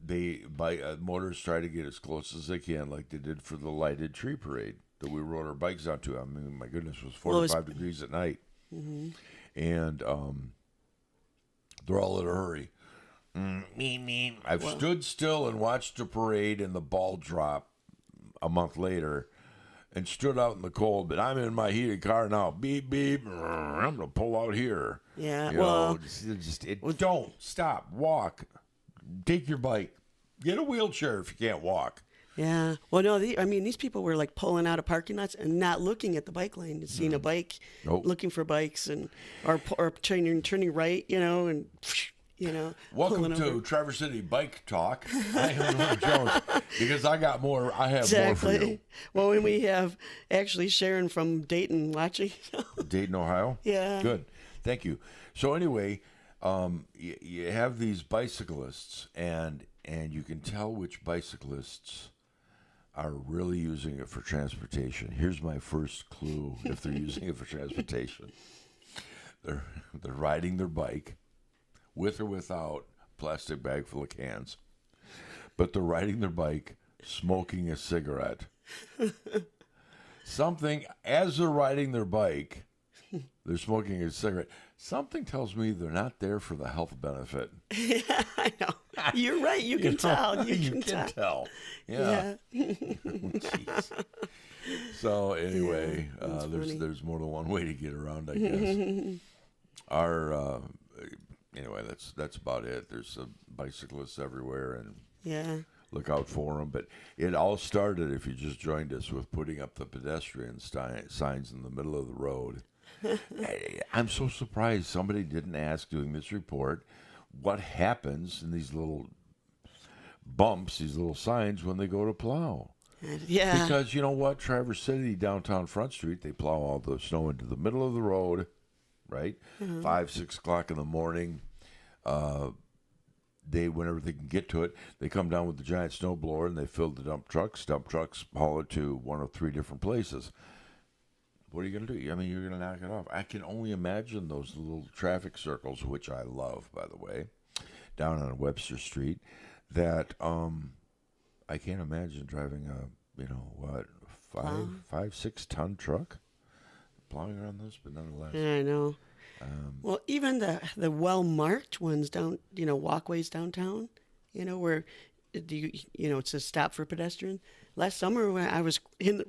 motorists try to get as close as they can, like they did for the lighted tree parade that we rode our bikes out to. I mean, my goodness, it was 45 degrees at night. Mm-hmm. And they're all in a hurry. I've stood still and watched a parade and the ball drop a month later and stood out in the cold, but I'm in my heated car now. Beep, beep. I'm going to pull out here. Yeah, don't stop. Walk. Take your bike. Get a wheelchair if you can't walk. Yeah. Well, no, these people were like pulling out of parking lots and not looking at the bike lane and seeing a bike, looking for bikes or turning right, and Welcome to Traverse City Bike Talk. I am Norm Jones because I have more for you. Well, when we have actually Sharon from Dayton watching. Dayton, Ohio? Yeah. Good. Thank you. So anyway, you have these bicyclists, and you can tell which bicyclists are really using it for transportation. Here's my first clue if they're using it for transportation. They're riding their bike with or without plastic bag full of cans, but they're riding their bike smoking a cigarette. Something, as they're riding their bike, they're smoking a cigarette. Something tells me they're not there for the health benefit. Yeah, I know. You're right. You can tell. You can tell. Yeah. Jeez. So anyway, there's more than one way to get around, I guess. Anyway, that's about it. There's bicyclists everywhere, and look out for them. But it all started, if you just joined us, with putting up the pedestrian signs in the middle of the road. I'm so surprised somebody didn't ask doing this report what happens in these little bumps, these little signs when they go to plow. Yeah. Because you know what? Traverse City, downtown Front Street, they plow all the snow into the middle of the road, right? 5, 6 o'clock in the morning. Whenever they can get to it, they come down with the giant snow blower and they fill the dump trucks. Dump trucks haul it to one of 3 different places. What are you going to do? I mean, you're going to knock it off. I can only imagine those little traffic circles, which I love, by the way, down on Webster Street, that I can't imagine driving a, 5-6 ton truck plowing around this, but nonetheless. Yeah, I know. Well, even the well-marked ones down, walkways downtown, where it's a stop for pedestrian. Last summer, when I was in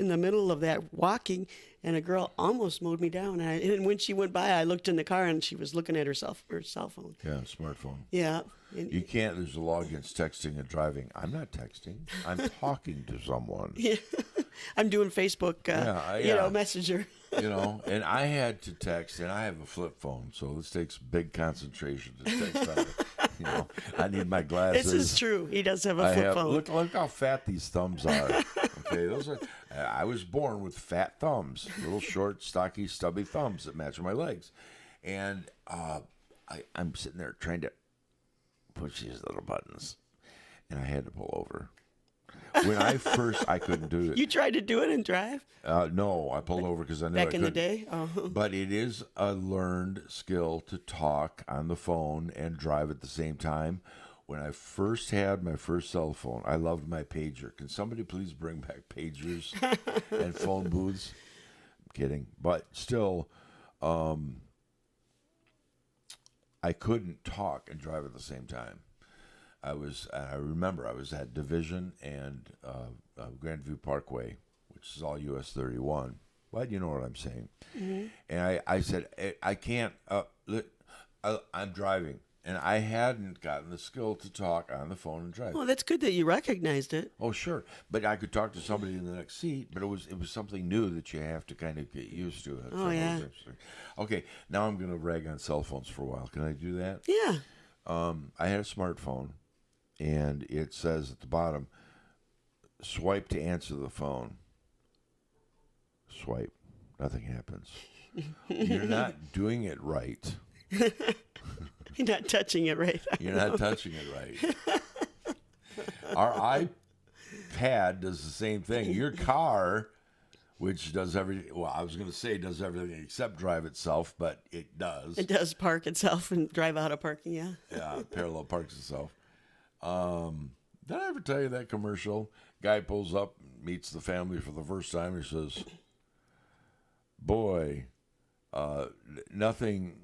the middle of that walking, and a girl almost mowed me down. And when she went by, I looked in the car, and she was looking at her cell phone. Yeah, smartphone. Yeah. You can't. There's a law against texting and driving. I'm not texting. I'm talking to someone. Yeah. I'm doing Facebook, Messenger. And I had to text, and I have a flip phone, so this takes big concentration to text. I need my glasses. This is true. He does have a flip phone. Look how fat these thumbs are. Okay, those are. I was born with fat thumbs, little short, stocky, stubby thumbs that match my legs, and I'm sitting there trying to push these little buttons, and I had to pull over. When I couldn't do it. You tried to do it and drive? No, I pulled over because I knew I couldn't. Back in the day? Oh. But it is a learned skill to talk on the phone and drive at the same time. When I first had my first cell phone, I loved my pager. Can somebody please bring back pagers and phone booths? I'm kidding. But still, I couldn't talk and drive at the same time. I remember I was at Division and Grandview Parkway, which is all US 31. Well, you know what I'm saying. Mm-hmm. And I said, I can't, I'm driving. And I hadn't gotten the skill to talk on the phone and drive. Well, that's good that you recognized it. Oh, sure. But I could talk to somebody in the next seat, but it was something new that you have to kind of get used to. Oh, yeah. Okay, now I'm going to rag on cell phones for a while. Can I do that? Yeah. I had a smartphone. And it says at the bottom, swipe to answer the phone. Swipe. Nothing happens. You're not doing it right. You're not touching it right. You're not touching it right. Our iPad does the same thing. Your car, which does everything, well, I was going to say does everything except drive itself, but it does. It does park itself and drive out of parking, yeah. Yeah, parallel parks itself. Did I ever tell you that commercial? Guy pulls up, meets the family for the first time. He says, "Boy, nothing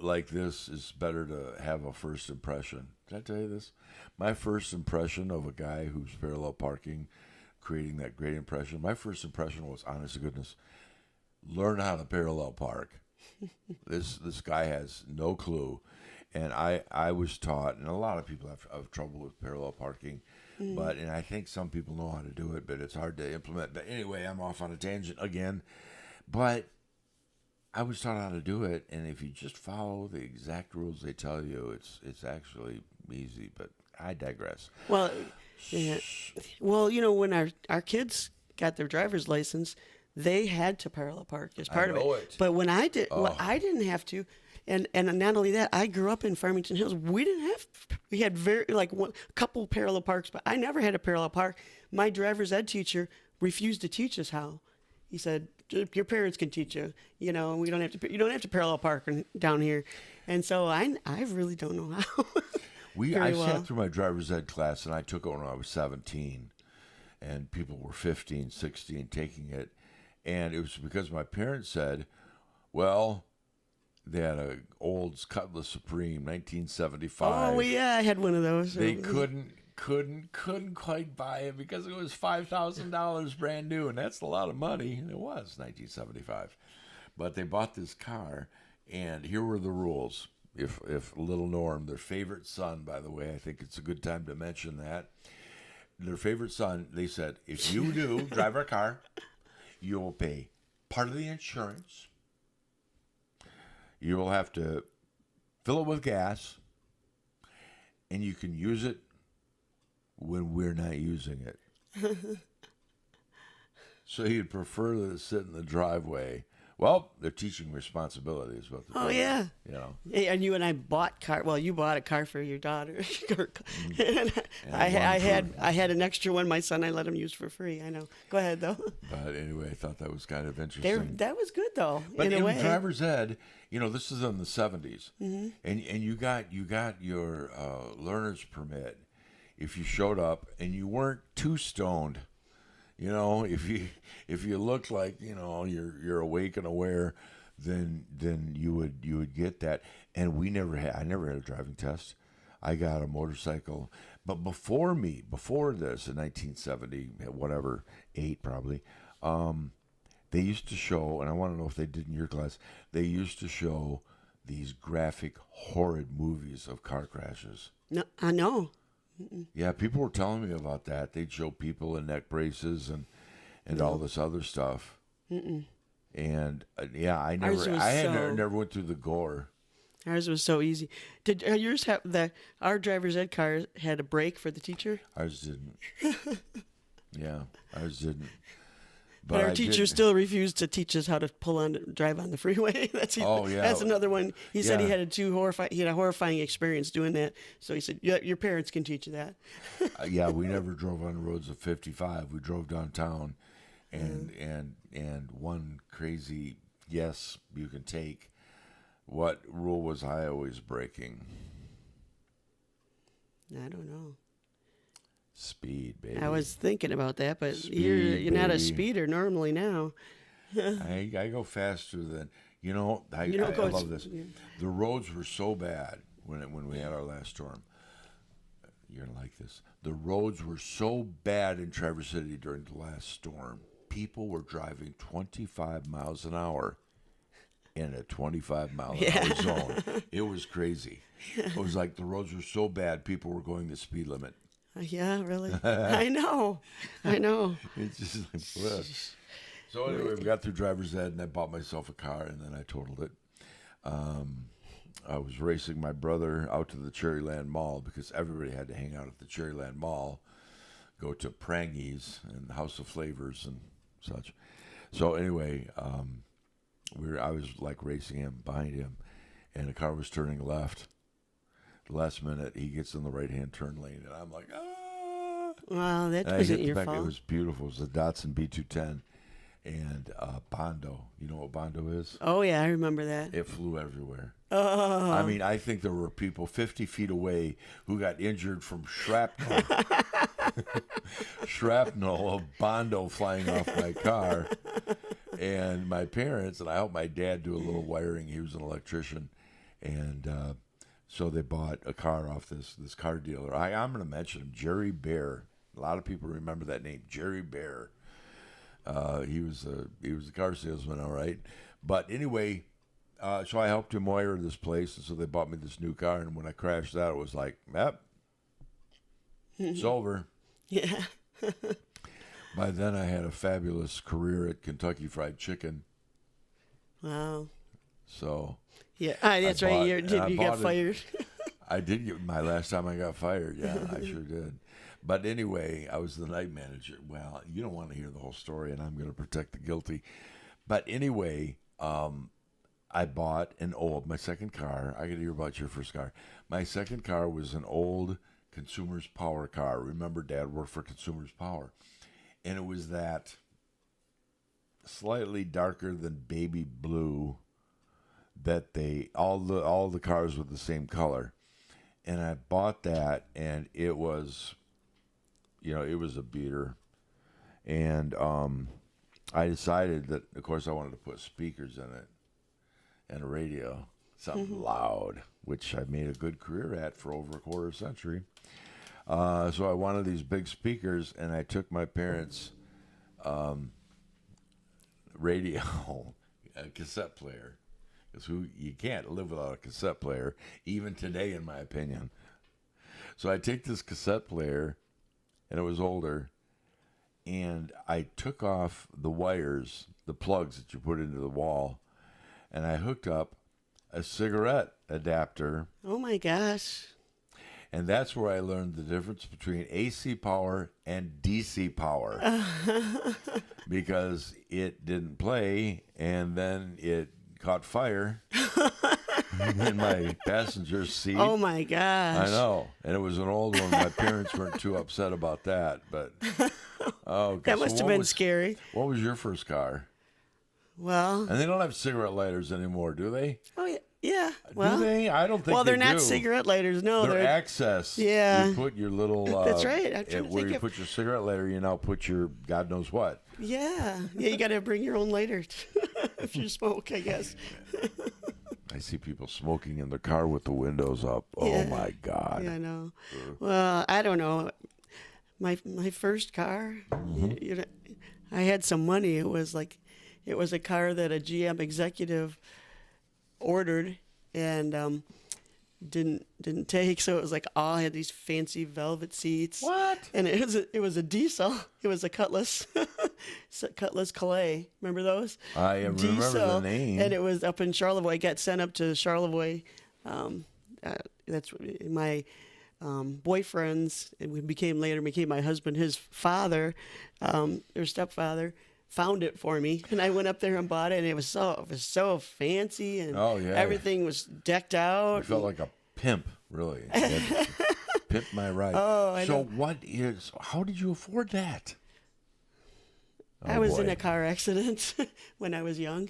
like this is better to have a first impression." Did I tell you this? My first impression of a guy who's parallel parking, creating that great impression. My first impression was, honest to goodness, learn how to parallel park. This guy has no clue. And I was taught, and a lot of people have trouble with parallel parking, and I think some people know how to do it, but it's hard to implement. But anyway, I'm off on a tangent again. But I was taught how to do it, and if you just follow the exact rules they tell you, it's actually easy. But I digress. Well, yeah. Well, when our kids got their driver's license, they had to parallel park as part of it. But when I did, I didn't have to. And not only that, I grew up in Farmington Hills. We had a couple parallel parks, but I never had a parallel park. My driver's ed teacher refused to teach us how. He said, "Your parents can teach you, and we don't have to. You don't have to parallel park down here." And so I really don't know how. I sat through my driver's ed class, and I took it when I was 17, and people were 15, 16 taking it, and it was because my parents said, "Well." They had a old Cutlass Supreme, 1975. Oh yeah, I had one of those. They couldn't quite buy it because it was $5,000 brand new, and that's a lot of money. It was 1975, but they bought this car, and here were the rules. If little Norm, their favorite son, by the way, I think it's a good time to mention that. Their favorite son, they said, if you do drive our car, you will pay part of the insurance. You will have to fill it with gas, and you can use it when we're not using it. So he'd prefer to sit in the driveway. Well, they're teaching responsibility is what they're doing. Yeah. Hey, and you and I bought car. Well, you bought a car for your daughter. And I had an extra one. My son, I let him use for free. I know. Go ahead though. But anyway, I thought that was kind of interesting. That was good though. But in a way, driver's ed, this is in the 70s, and you got your learner's permit if you showed up and you weren't too stoned. If you look like you're awake and aware, then you would get that. And I never had a driving test. I got a motorcycle, but before this in 1970, whatever, 8 probably, they used to show, and I want to know if they did in your class. They used to show these graphic, horrid movies of car crashes. No, I know. Yeah, people were telling me about that. They'd show people in neck braces and all this other stuff. And I never went through the gore. Ours was so easy. Did yours have our driver's ed car had a brake for the teacher? Ours didn't. Yeah, ours didn't. But our teacher still refused to teach us how to drive on the freeway. That's another one. He said he had a horrifying experience doing that. So he said, "Yeah, your parents can teach you that." We never drove on the roads of 55. We drove downtown, and one crazy guess you can take. What rule was I always breaking? I don't know. Speed, baby. I was thinking about that, but you're not a speeder normally now. I go faster than I love this. Yeah. The roads were so bad when we had our last storm. You're gonna like this. The roads were so bad in Traverse City during the last storm. People were driving 25 miles an hour in a 25-mile-an-hour zone. It was crazy. It was like the roads were so bad, people were going the speed limit. Yeah, really. I know. It's just like, what? So anyway, we got through driver's ed, and I bought myself a car, and then I totaled it. I was racing my brother out to the Cherryland Mall because everybody had to hang out at the Cherryland Mall, go to Prangies and House of Flavors and such. So anyway, I was like racing him behind him, and the car was turning left. The last minute, he gets in the right-hand turn lane, and I'm like, ah! Wow, that wasn't your fault. It was beautiful. It was a Datsun B210 and Bondo. You know what Bondo is? Oh, yeah, I remember that. It flew everywhere. Oh. I mean, I think there were people 50 feet away who got injured from shrapnel. Shrapnel of Bondo flying off my car. And my parents, and I helped my dad do a little wiring. He was an electrician. And so they bought a car off this car dealer. I'm going to mention him, Jerry Bear. A lot of people remember that name, Jerry Bear. He was a car salesman, all right. But anyway, so I helped him wire this place, and so they bought me this new car. And when I crashed out, it was like, yep, it's over. Yeah. By then, I had a fabulous career at Kentucky Fried Chicken. Wow. So. Yeah, that's right. You got fired. I did get my last time I got fired. Yeah, I sure did. But anyway, I was the night manager. Well, you don't want to hear the whole story, and I'm going to protect the guilty. But anyway, I bought my second car. I got to hear about your first car. My second car was an old Consumers Power car. Remember, Dad worked for Consumers Power. And it was that slightly darker than baby blue that all the cars were the same color. And I bought that, and it was, it was a beater. And I decided that, of course, I wanted to put speakers in it and a radio, something loud, which I made a good career at for over a quarter century. So I wanted these big speakers, and I took my parents' radio, a cassette player, because you can't live without a cassette player, even today, in my opinion. So I take this cassette player, and it was older, and I took off the wires, the plugs that you put into the wall, and I hooked up a cigarette adapter. Oh, my gosh. And that's where I learned the difference between AC power and DC power. Because it didn't play, and then it caught fire in my passenger seat. Oh, my gosh. I know. And it was an old one. My parents weren't too upset about that. But that must have been scary. What was your first car? Well. And they don't have cigarette lighters anymore, do they? Oh, yeah. Yeah. Well, do they? I don't think well, they're they not do. cigarette lighters. No, they're access. Yeah. You put your little. That's right. I'm trying to where think you of... put your cigarette lighter, you now put your God knows what. Yeah. Yeah, you got to bring your own lighter if you smoke, I guess. I see people smoking in the car with the windows up. Yeah. Oh, my God. Yeah, I know. Well, I don't know. My first car, I had some money. It was a car that a GM executive ordered and didn't take, so it was like I had these fancy velvet seats. What? And it was a diesel. It was a Cutlass, Cutlass Calais. Remember those? I remember the name. And it was up in Charlevoix. I got sent up to Charlevoix. That's my boyfriend's. And we became my husband. His father, or stepfather, found it for me, and I went up there and bought it, and it was so fancy, and everything was decked out. You felt like a pimp, really. Pimp my ride. Oh, I know. How did you afford that? I was in a car accident when I was young.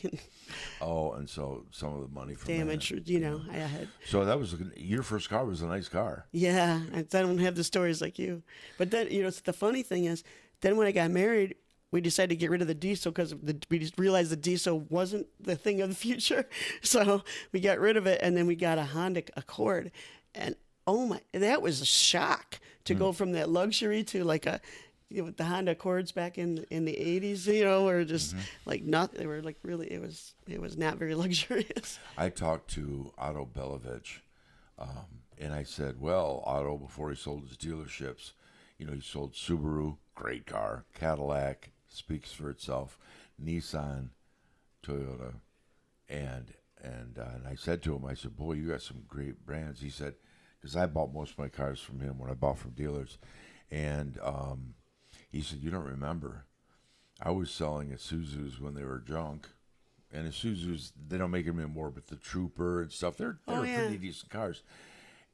And so some of the money from damage, that. I had. So that was your first car was a nice car. Yeah, I don't have the stories like you. But then, the funny thing is, then when I got married, we decided to get rid of the diesel because we just realized the diesel wasn't the thing of the future. So we got rid of it, and then we got a Honda Accord. And that was a shock to go from that luxury to like the Honda Accords back in the 80s, were just like not, they were like really, it was not very luxurious. I talked to Otto Belovich, and I said, well, Otto, before he sold his dealerships, he sold Subaru, great car, Cadillac, speaks for itself, Nissan, Toyota, and I said to him, I said, boy, you got some great brands. He said, because I bought most of my cars from him when I bought from dealers, and he said, you don't remember, I was selling Isuzus when they were junk, and Isuzus, they don't make them anymore, but the Trooper and stuff, they're pretty decent cars.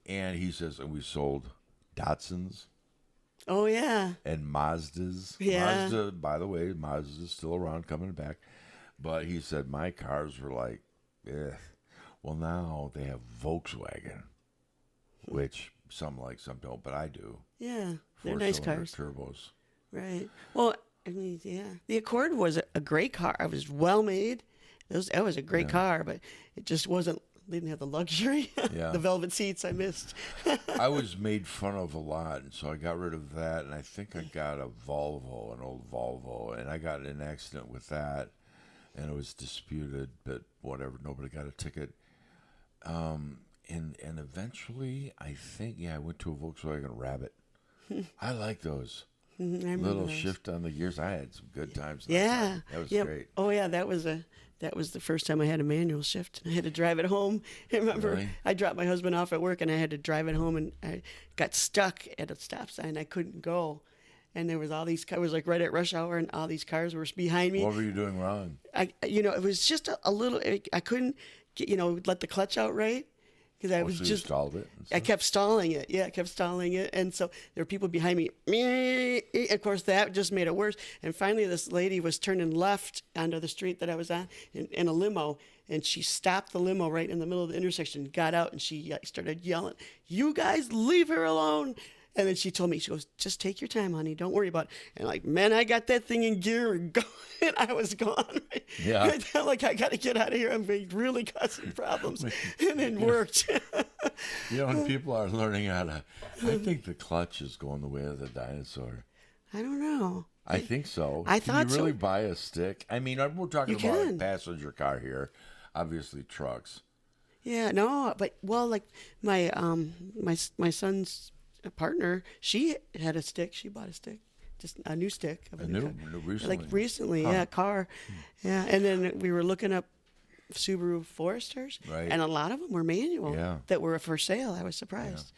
And he says, and we sold Datsuns. Oh, yeah. And Mazdas. Yeah. Mazda, by the way, Mazda's still around, coming back. But he said, my cars were like, Well, now they have Volkswagen, which some like, some don't, but I do. Yeah, they're nice cars. Turbos. Right. Well, I mean, yeah, the Accord was a great car. It was well made. That was a great car, but it just wasn't. Didn't have the luxury. Yeah. The velvet seats I missed. I was made fun of a lot, and so I got rid of that, and I think I got a Volvo, an old Volvo, and I got in an accident with that, and it was disputed, but whatever, nobody got a ticket. And eventually, I think, I went to a Volkswagen Rabbit. I like those. Little those. shift on the gears. I had some good times. Yeah, That was yep. great. Oh yeah, that was the first time I had a manual shift. I had to drive it home. I remember Really? I dropped my husband off at work and I had to drive it home, and I got stuck at a stop sign. I couldn't go, and there was all these cars. It was like right at rush hour, and all these cars were behind me. What were you doing wrong? It was just a little. I couldn't let the clutch out right. Because I was So you just stalled it and I stuff? kept stalling it. Yeah, I kept stalling it. And so there were people behind me. Of course, that just made it worse. And finally, this lady was turning left onto the street that I was on in a limo. And she stopped the limo right in the middle of the intersection, got out, and she started yelling, "You guys leave her alone." And then she told me, she goes, "Just take your time, honey. Don't worry about it." And like, man, I got that thing in gear and going. And I was gone. Yeah. I felt like I got to get out of here. I'm really causing problems. And it worked. When people are learning how to, I think the clutch is going the way of the dinosaur. I don't know. I think so. I Can thought you really so. buy a stick? I mean, we're talking You about a can. passenger car here, obviously trucks. Yeah, no, but like my my son's partner, she had a stick. She bought a stick, just a new stick. Of Recently. Like recently, Huh. yeah, car. Yeah, and then we were looking up Subaru Foresters, Right. and a lot of them were manual that were for sale. I was surprised.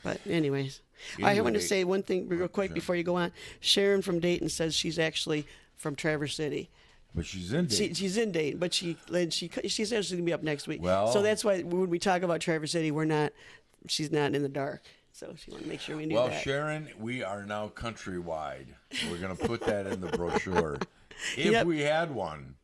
But anyways, I want to say one thing real quick before you go on. Sharon from Dayton says she's actually from Traverse City. But she's in Dayton. She's in Dayton, but she says she's going to be up next week. Well- so that's why when we talk about Traverse City, she's not in the dark. So she want to make sure we knew Well, that. Sharon, we are now countrywide. We're going to put that in the brochure. If Yep. we had one.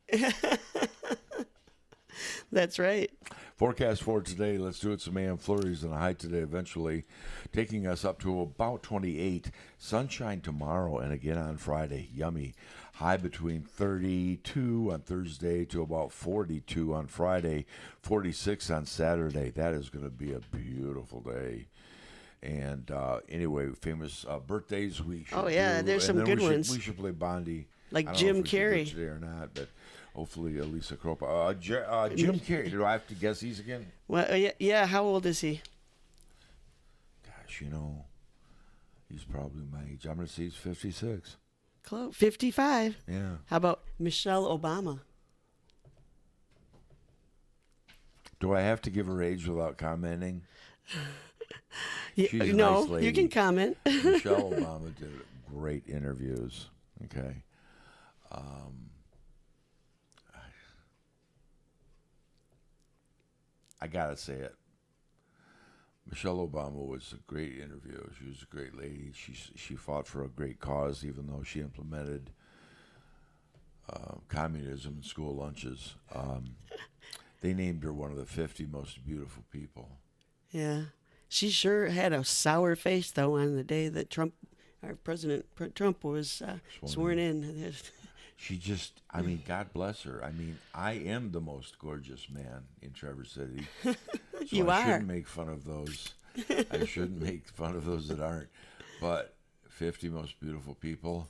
That's right. Forecast for today, let's do it. Some AM flurries and a high today eventually, taking us up to about 28. Sunshine tomorrow and again on Friday. Yummy. High between 32 on Thursday to about 42 on Friday, 46 on Saturday. That is going to be a beautiful day. And anyway, famous birthdays we should do. there's some And then good ones. We should play Bondy. Like I don't know Jim if we should do it Carrey. today or not, but hopefully Lisa Kropa. Jim Carrey. Do I have to guess these again? Well, yeah. How old is he? Gosh, he's probably my age. I'm going to say he's 56. Close. 55. Yeah. How about Michelle Obama? Do I have to give her age without commenting? Yeah, She's a no, nice lady. you can comment. Michelle Obama did great interviews. Okay. I got to say it. Michelle Obama was a great interview. She was a great lady. She fought for a great cause, even though she implemented communism in school lunches. They named her one of the 50 most beautiful people. Yeah. She sure had a sour face, though, on the day that our President Trump was sworn in. She just, God bless her. I am the most gorgeous man in Traverse City. So You I are. shouldn't make fun of those. I shouldn't make fun of those that aren't. But 50 most beautiful people,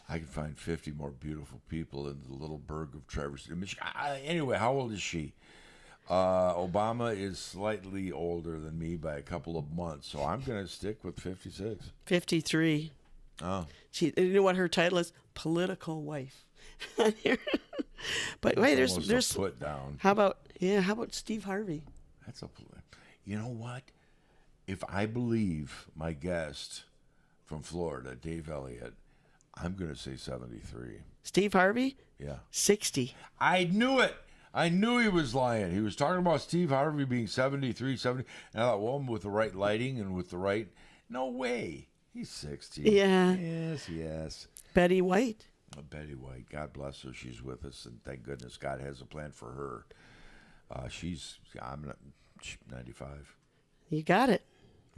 I can find 50 more beautiful people in the little burg of Traverse City, Michigan. Anyway, how old is she? Obama is slightly older than me by a couple of months, so I'm going to stick with 56. 53. Oh. You know what her title is? Political wife. But wait, Almost there's a foot down. How about Steve Harvey? That's you know what? If I believe my guest from Florida, Dave Elliott, I'm going to say 73. Steve Harvey? Yeah. 60. I knew it. I knew he was lying. He was talking about Steve Harvey being 73, 70. And I thought, well, with the right lighting and with the right... No way. He's 60. Yeah. Yes. Betty White. Betty White, God bless her. She's with us. And thank goodness God has a plan for her. I'm 95. You got it.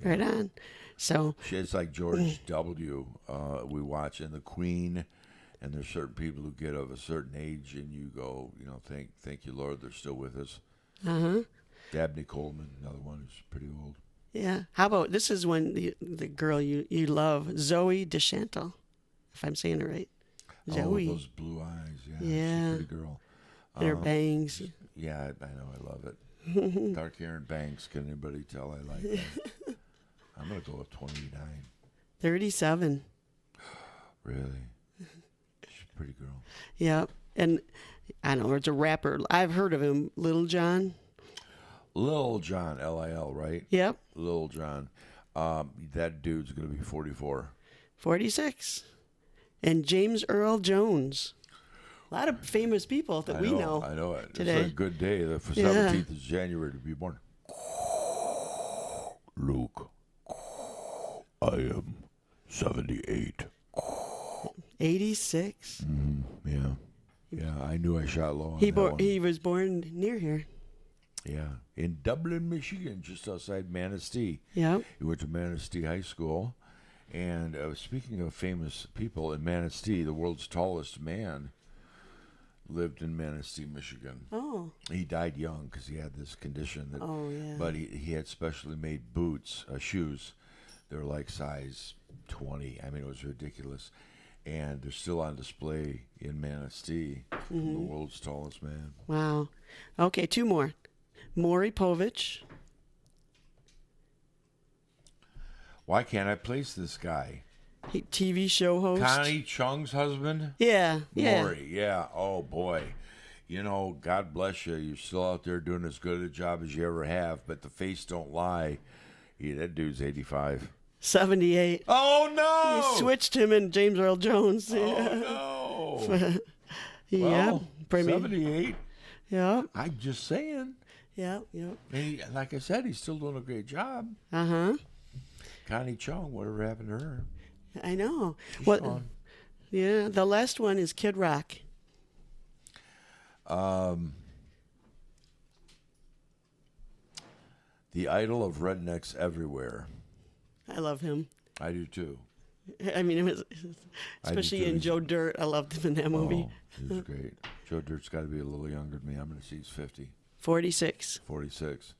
Yeah. Right on. So it's like George W. We watch, and the Queen, and there's certain people who get of a certain age, and you go, thank you, Lord, they're still with us. Dabney Coleman, another one who's pretty old. Yeah. How about this is when the girl you love, Zoe Deschantel, if I'm saying it right. Zoe. Oh, those blue eyes. Yeah. Yeah. She's a pretty girl. And her bangs. Yeah, I know. I love it. Dark hair and bangs. Can anybody tell I like that? I'm going to go with 29. 37. Really? She's a pretty girl. Yeah. And I don't know, it's a rapper. I've heard of him. Lil Jon. Lil Jon, Lil, right? Yep. Lil Jon. That dude's going to be 44. 46. And James Earl Jones. A lot of famous people that we know. I know it. Today. It's a good day. The 17th is January to be born. Luke, I am 78. 86. Yeah. Yeah, I knew I shot low on that one. He was born near here. Yeah, in Dublin, Michigan, just outside Manistee. Yeah. He went to Manistee High School. And speaking of famous people, in Manistee, the world's tallest man lived in Manistee, Michigan. Oh. He died young because he had this condition. But he had specially made boots, shoes. They were like size 20. I mean, it was ridiculous. And they're still on display in Manistee. The world's tallest man. Wow. Okay, two more. Maury Povich. Why can't I place this guy? TV show host. Connie Chung's husband? Yeah. Maury, yeah. Oh, boy. God bless you. You're still out there doing as good a job as you ever have, but the face don't lie. Yeah, that dude's 85. 78. Oh, no! You switched him and James Earl Jones. Oh, no! Yeah. Well, 78. Yeah. I'm just saying. Yeah. And like I said, he's still doing a great job. Connie Chung, whatever happened to her? I know. She's gone. Yeah, the last one is Kid Rock. The idol of rednecks everywhere. I love him. I do too. I mean, it was especially in Joe Dirt. I loved him in that movie. He was great. Joe Dirt's got to be a little younger than me. I'm going to see he's 50. 46. 46.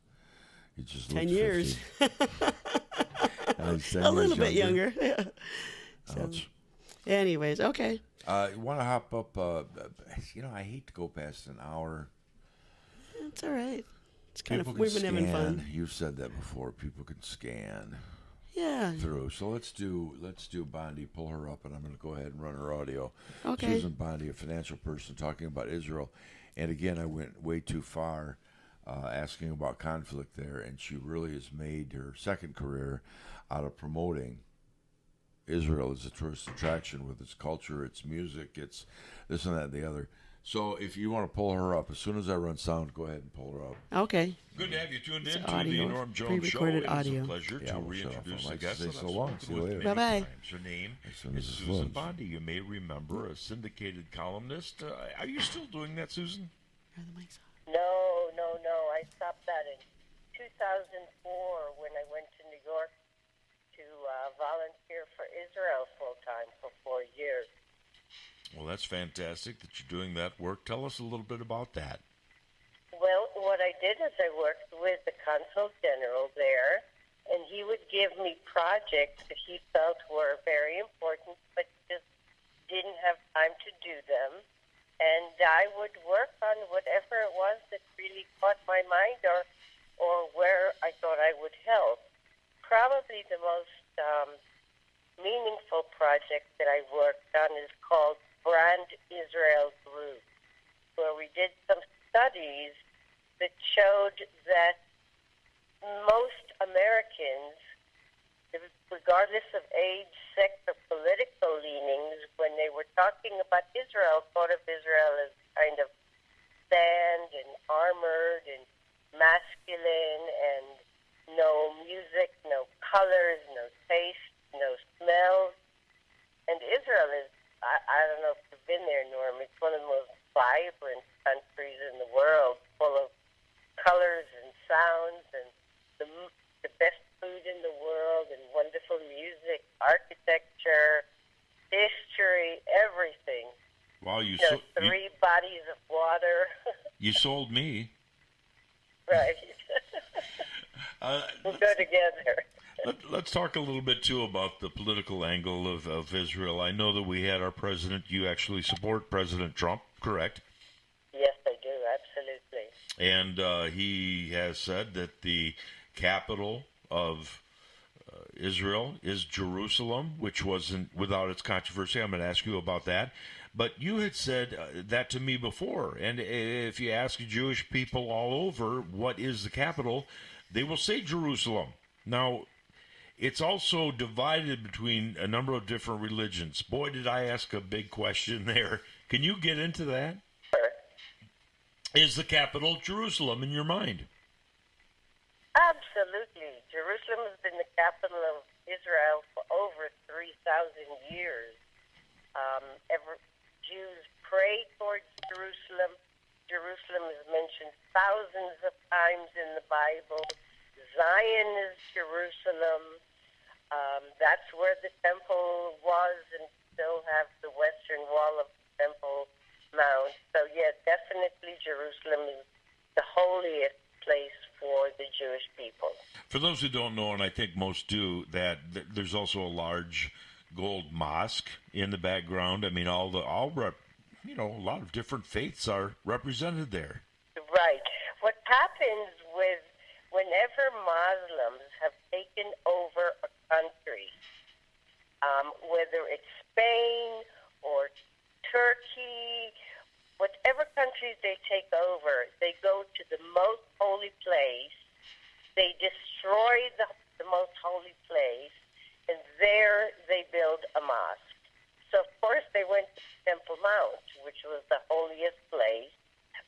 He just 10 years. A little bit younger. Yeah. So, anyways, okay. You want to hop up? I hate to go past an hour. It's all right. It's kind people of we've been having fun. You've said that before. People can scan. Yeah. Through. So let's do Bondy. Pull her up, and I'm going to go ahead and run her audio. Okay. Susan Bondy, a financial person, talking about Israel. And again, I went way too far, asking about conflict there, and she really has made her second career out of promoting Israel as a tourist attraction with its culture, its music, its this and that and the other. So if you want to pull her up, as soon as I run sound, go ahead and pull her up. Okay. Good to have you tuned in to audio, the Norm Jones Show. pre-recorded It audio. is a pleasure to reintroduce the guest. So long. See you later. Bye-bye. Her name is Susan Bondy. You may remember, a syndicated columnist. Are you still doing that, Susan? No. I stopped that in 2004 when I went to New York to volunteer for Israel full-time for 4 years. Well, that's fantastic that you're doing that work. Tell us a little bit about that. Well, what I did is I worked with the Consul General there, and he would give me projects that he felt were very important, but just didn't have time to do them. And I would work on whatever it was that really caught my mind or where I thought I would help. Probably the most meaningful project that I worked on is called Brand Israel Group, where we did some studies that showed that most Americans, regardless of age, sex, or political leanings, when they were talking about Israel, thought of Israel as kind of sand and armored and masculine and no music, no colors, no taste, no smells. And Israel is, I don't know if you've been there, Norm, it's one of the most vibrant countries in the world, full of in the world, and wonderful music, architecture, history, everything. Wow, you three bodies of water. You sold me. Right. We'll go together. Let's talk a little bit, too, about the political angle of Israel. I know that we had our president. You actually support President Trump, correct? Yes, I do, absolutely. And he has said that the capital of Israel is Jerusalem, which wasn't without its controversy. I'm going to ask you about that. But you had said that to me before, and if you ask Jewish people all over what is the capital, they will say Jerusalem. Now, it's also divided between a number of different religions. Boy, did I ask a big question there. Can you get into that? Sure. Is the capital Jerusalem in your mind? Absolutely. Jerusalem has been the capital of Israel for over 3,000 years. Jews pray towards Jerusalem. Jerusalem is mentioned thousands of times in the Bible. Zion is Jerusalem. That's where the temple was, and still have the western wall of the Temple Mount. So, yeah, definitely Jerusalem is the holiest place for the Jewish people. For those who don't know, and I think most do, that there's also a large gold mosque in the background. I mean, a lot of different faiths are represented there. Right. What happens whenever Muslims have taken over a country, whether it's Spain or Turkey, whatever countries they take over, they go to the most holy place, they destroy the most holy place, and there they build a mosque. So, of course, they went to Temple Mount, which was the holiest place,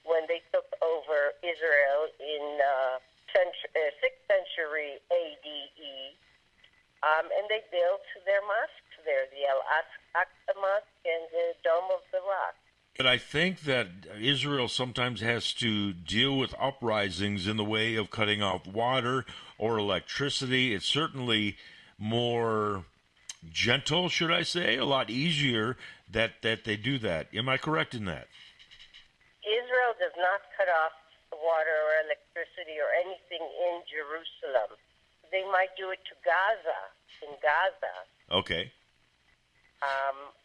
when they took over Israel in 6th century ADE, and they built their mosques there, the Al-Aqsa Mosque and the Dome of the Rock. But I think that Israel sometimes has to deal with uprisings in the way of cutting off water or electricity. It's certainly more gentle, should I say, a lot easier that they do that. Am I correct in that? Israel does not cut off water or electricity or anything in Jerusalem. They might do it to in Gaza. Okay.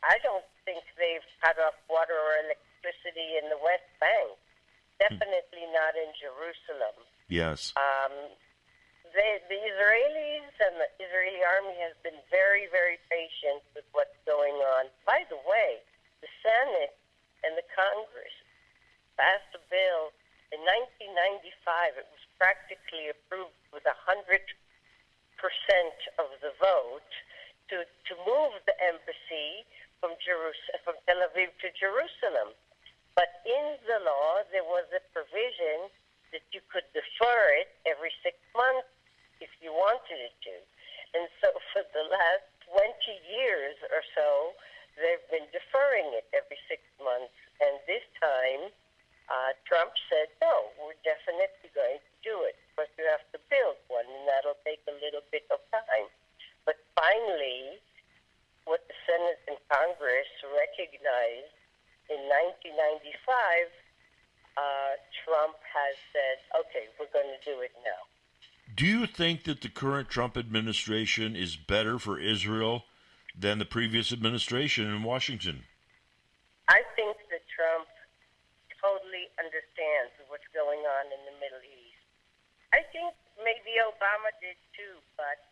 I don't think they've cut off water or electricity in the West Bank. Definitely not in Jerusalem. Yes. The Israelis and the Israeli army has been very, very patient with what's going on. By the way, the Senate and the Congress passed a bill in 1995. It was practically approved with 100% of the vote to move the embassy from Tel Aviv to Jerusalem. But in the law, there was a provision that you could defer it every 6 months if you wanted it to. And so for the last 20 years or so, they've been deferring it every 6 months. And this time, Trump said, no, we're definitely going to do it. But you have to build one, and that'll take a little bit of time. But finally, what the Senate and Congress recognized in 1995, Trump has said, okay, we're going to do it now. Do you think that the current Trump administration is better for Israel than the previous administration in Washington? I think that Trump totally understands what's going on in the Middle East. I think maybe Obama did too, but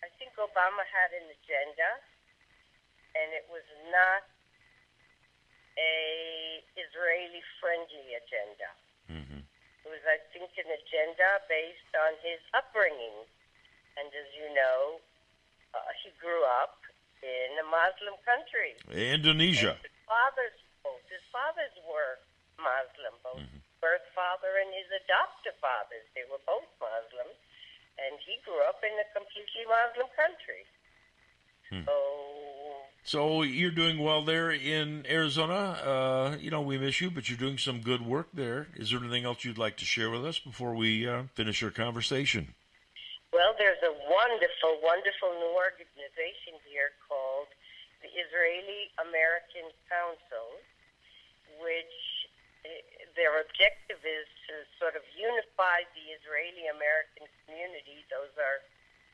I think Obama had an agenda, and it was not a Israeli-friendly agenda. Mm-hmm. It was, I think, an agenda based on his upbringing. And as you know, he grew up in a Muslim country. Indonesia. And his fathers were Muslim, both birth father and his adoptive fathers. They were both Muslims. And he grew up in a completely Muslim country. So So you're doing well there in Arizona. We miss you, but you're doing some good work there. Is there anything else you'd like to share with us before we finish our conversation? Well, there's a wonderful, wonderful new organization here called the Israeli American Council, which their objective is to sort of unify the Israeli American community. Those are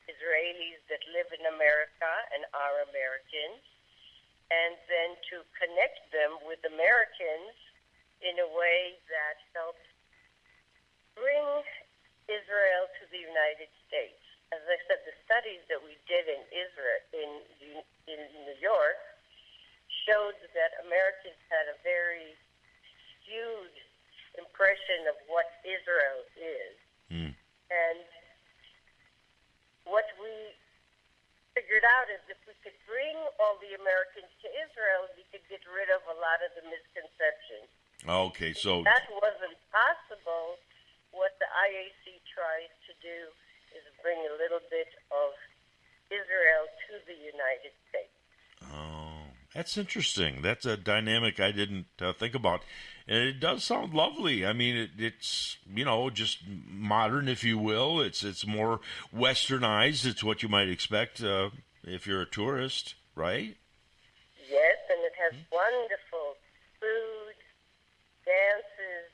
Israelis that live in America and are Americans, and then to connect them with Americans in a way that helps bring Israel to the United States. As I said, the studies that we did in Israel, in New York, showed that Americans had a very skewed impression of what Israel is. And what we figured out is if we could bring all the Americans to Israel, we could get rid of a lot of the misconceptions. Okay, so that wasn't possible. What the IAC tries to do is bring a little bit of Israel to the United States. Oh, that's interesting. That's a dynamic I didn't think about. And it does sound lovely. I mean, it's just modern, if you will. It's more westernized. It's what you might expect if you're a tourist, right? Yes, and it has wonderful food, dances,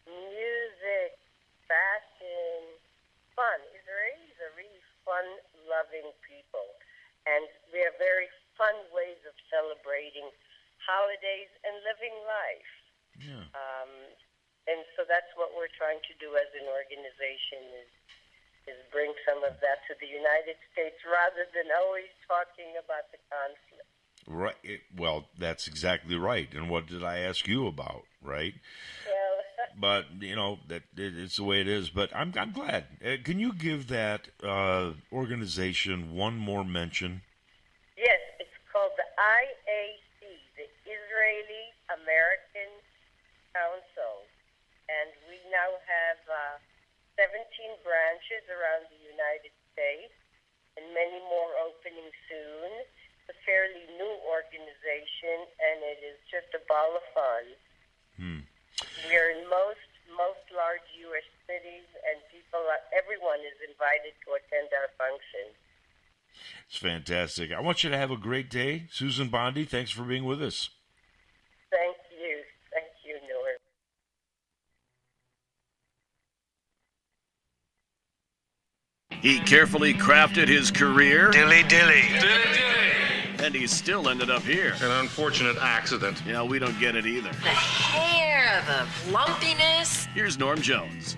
music, fashion, fun. Israelis are really fun-loving people, and we have very fun ways of celebrating holidays and living life. Yeah. And so that's what we're trying to do as an organization is bring some of that to the United States rather than always talking about the conflict. Right. Well, that's exactly right. And what did I ask you about, right? Well, but that it's the way it is. But I'm glad. Can you give that organization one more mention? Yes, it's called the IAC, the Israeli American Council, and we now have 17 branches around the United States, and many more opening soon. It's a fairly new organization, and it is just a ball of fun. We are in most large U.S. cities, and everyone is invited to attend our functions. It's fantastic. I want you to have a great day. Susan Bondy, thanks for being with us. Thank you, Norm. He carefully crafted his career. Dilly. And he still ended up here. An unfortunate accident. Yeah, we don't get it either. The hair, the lumpiness. Here's Norm Jones.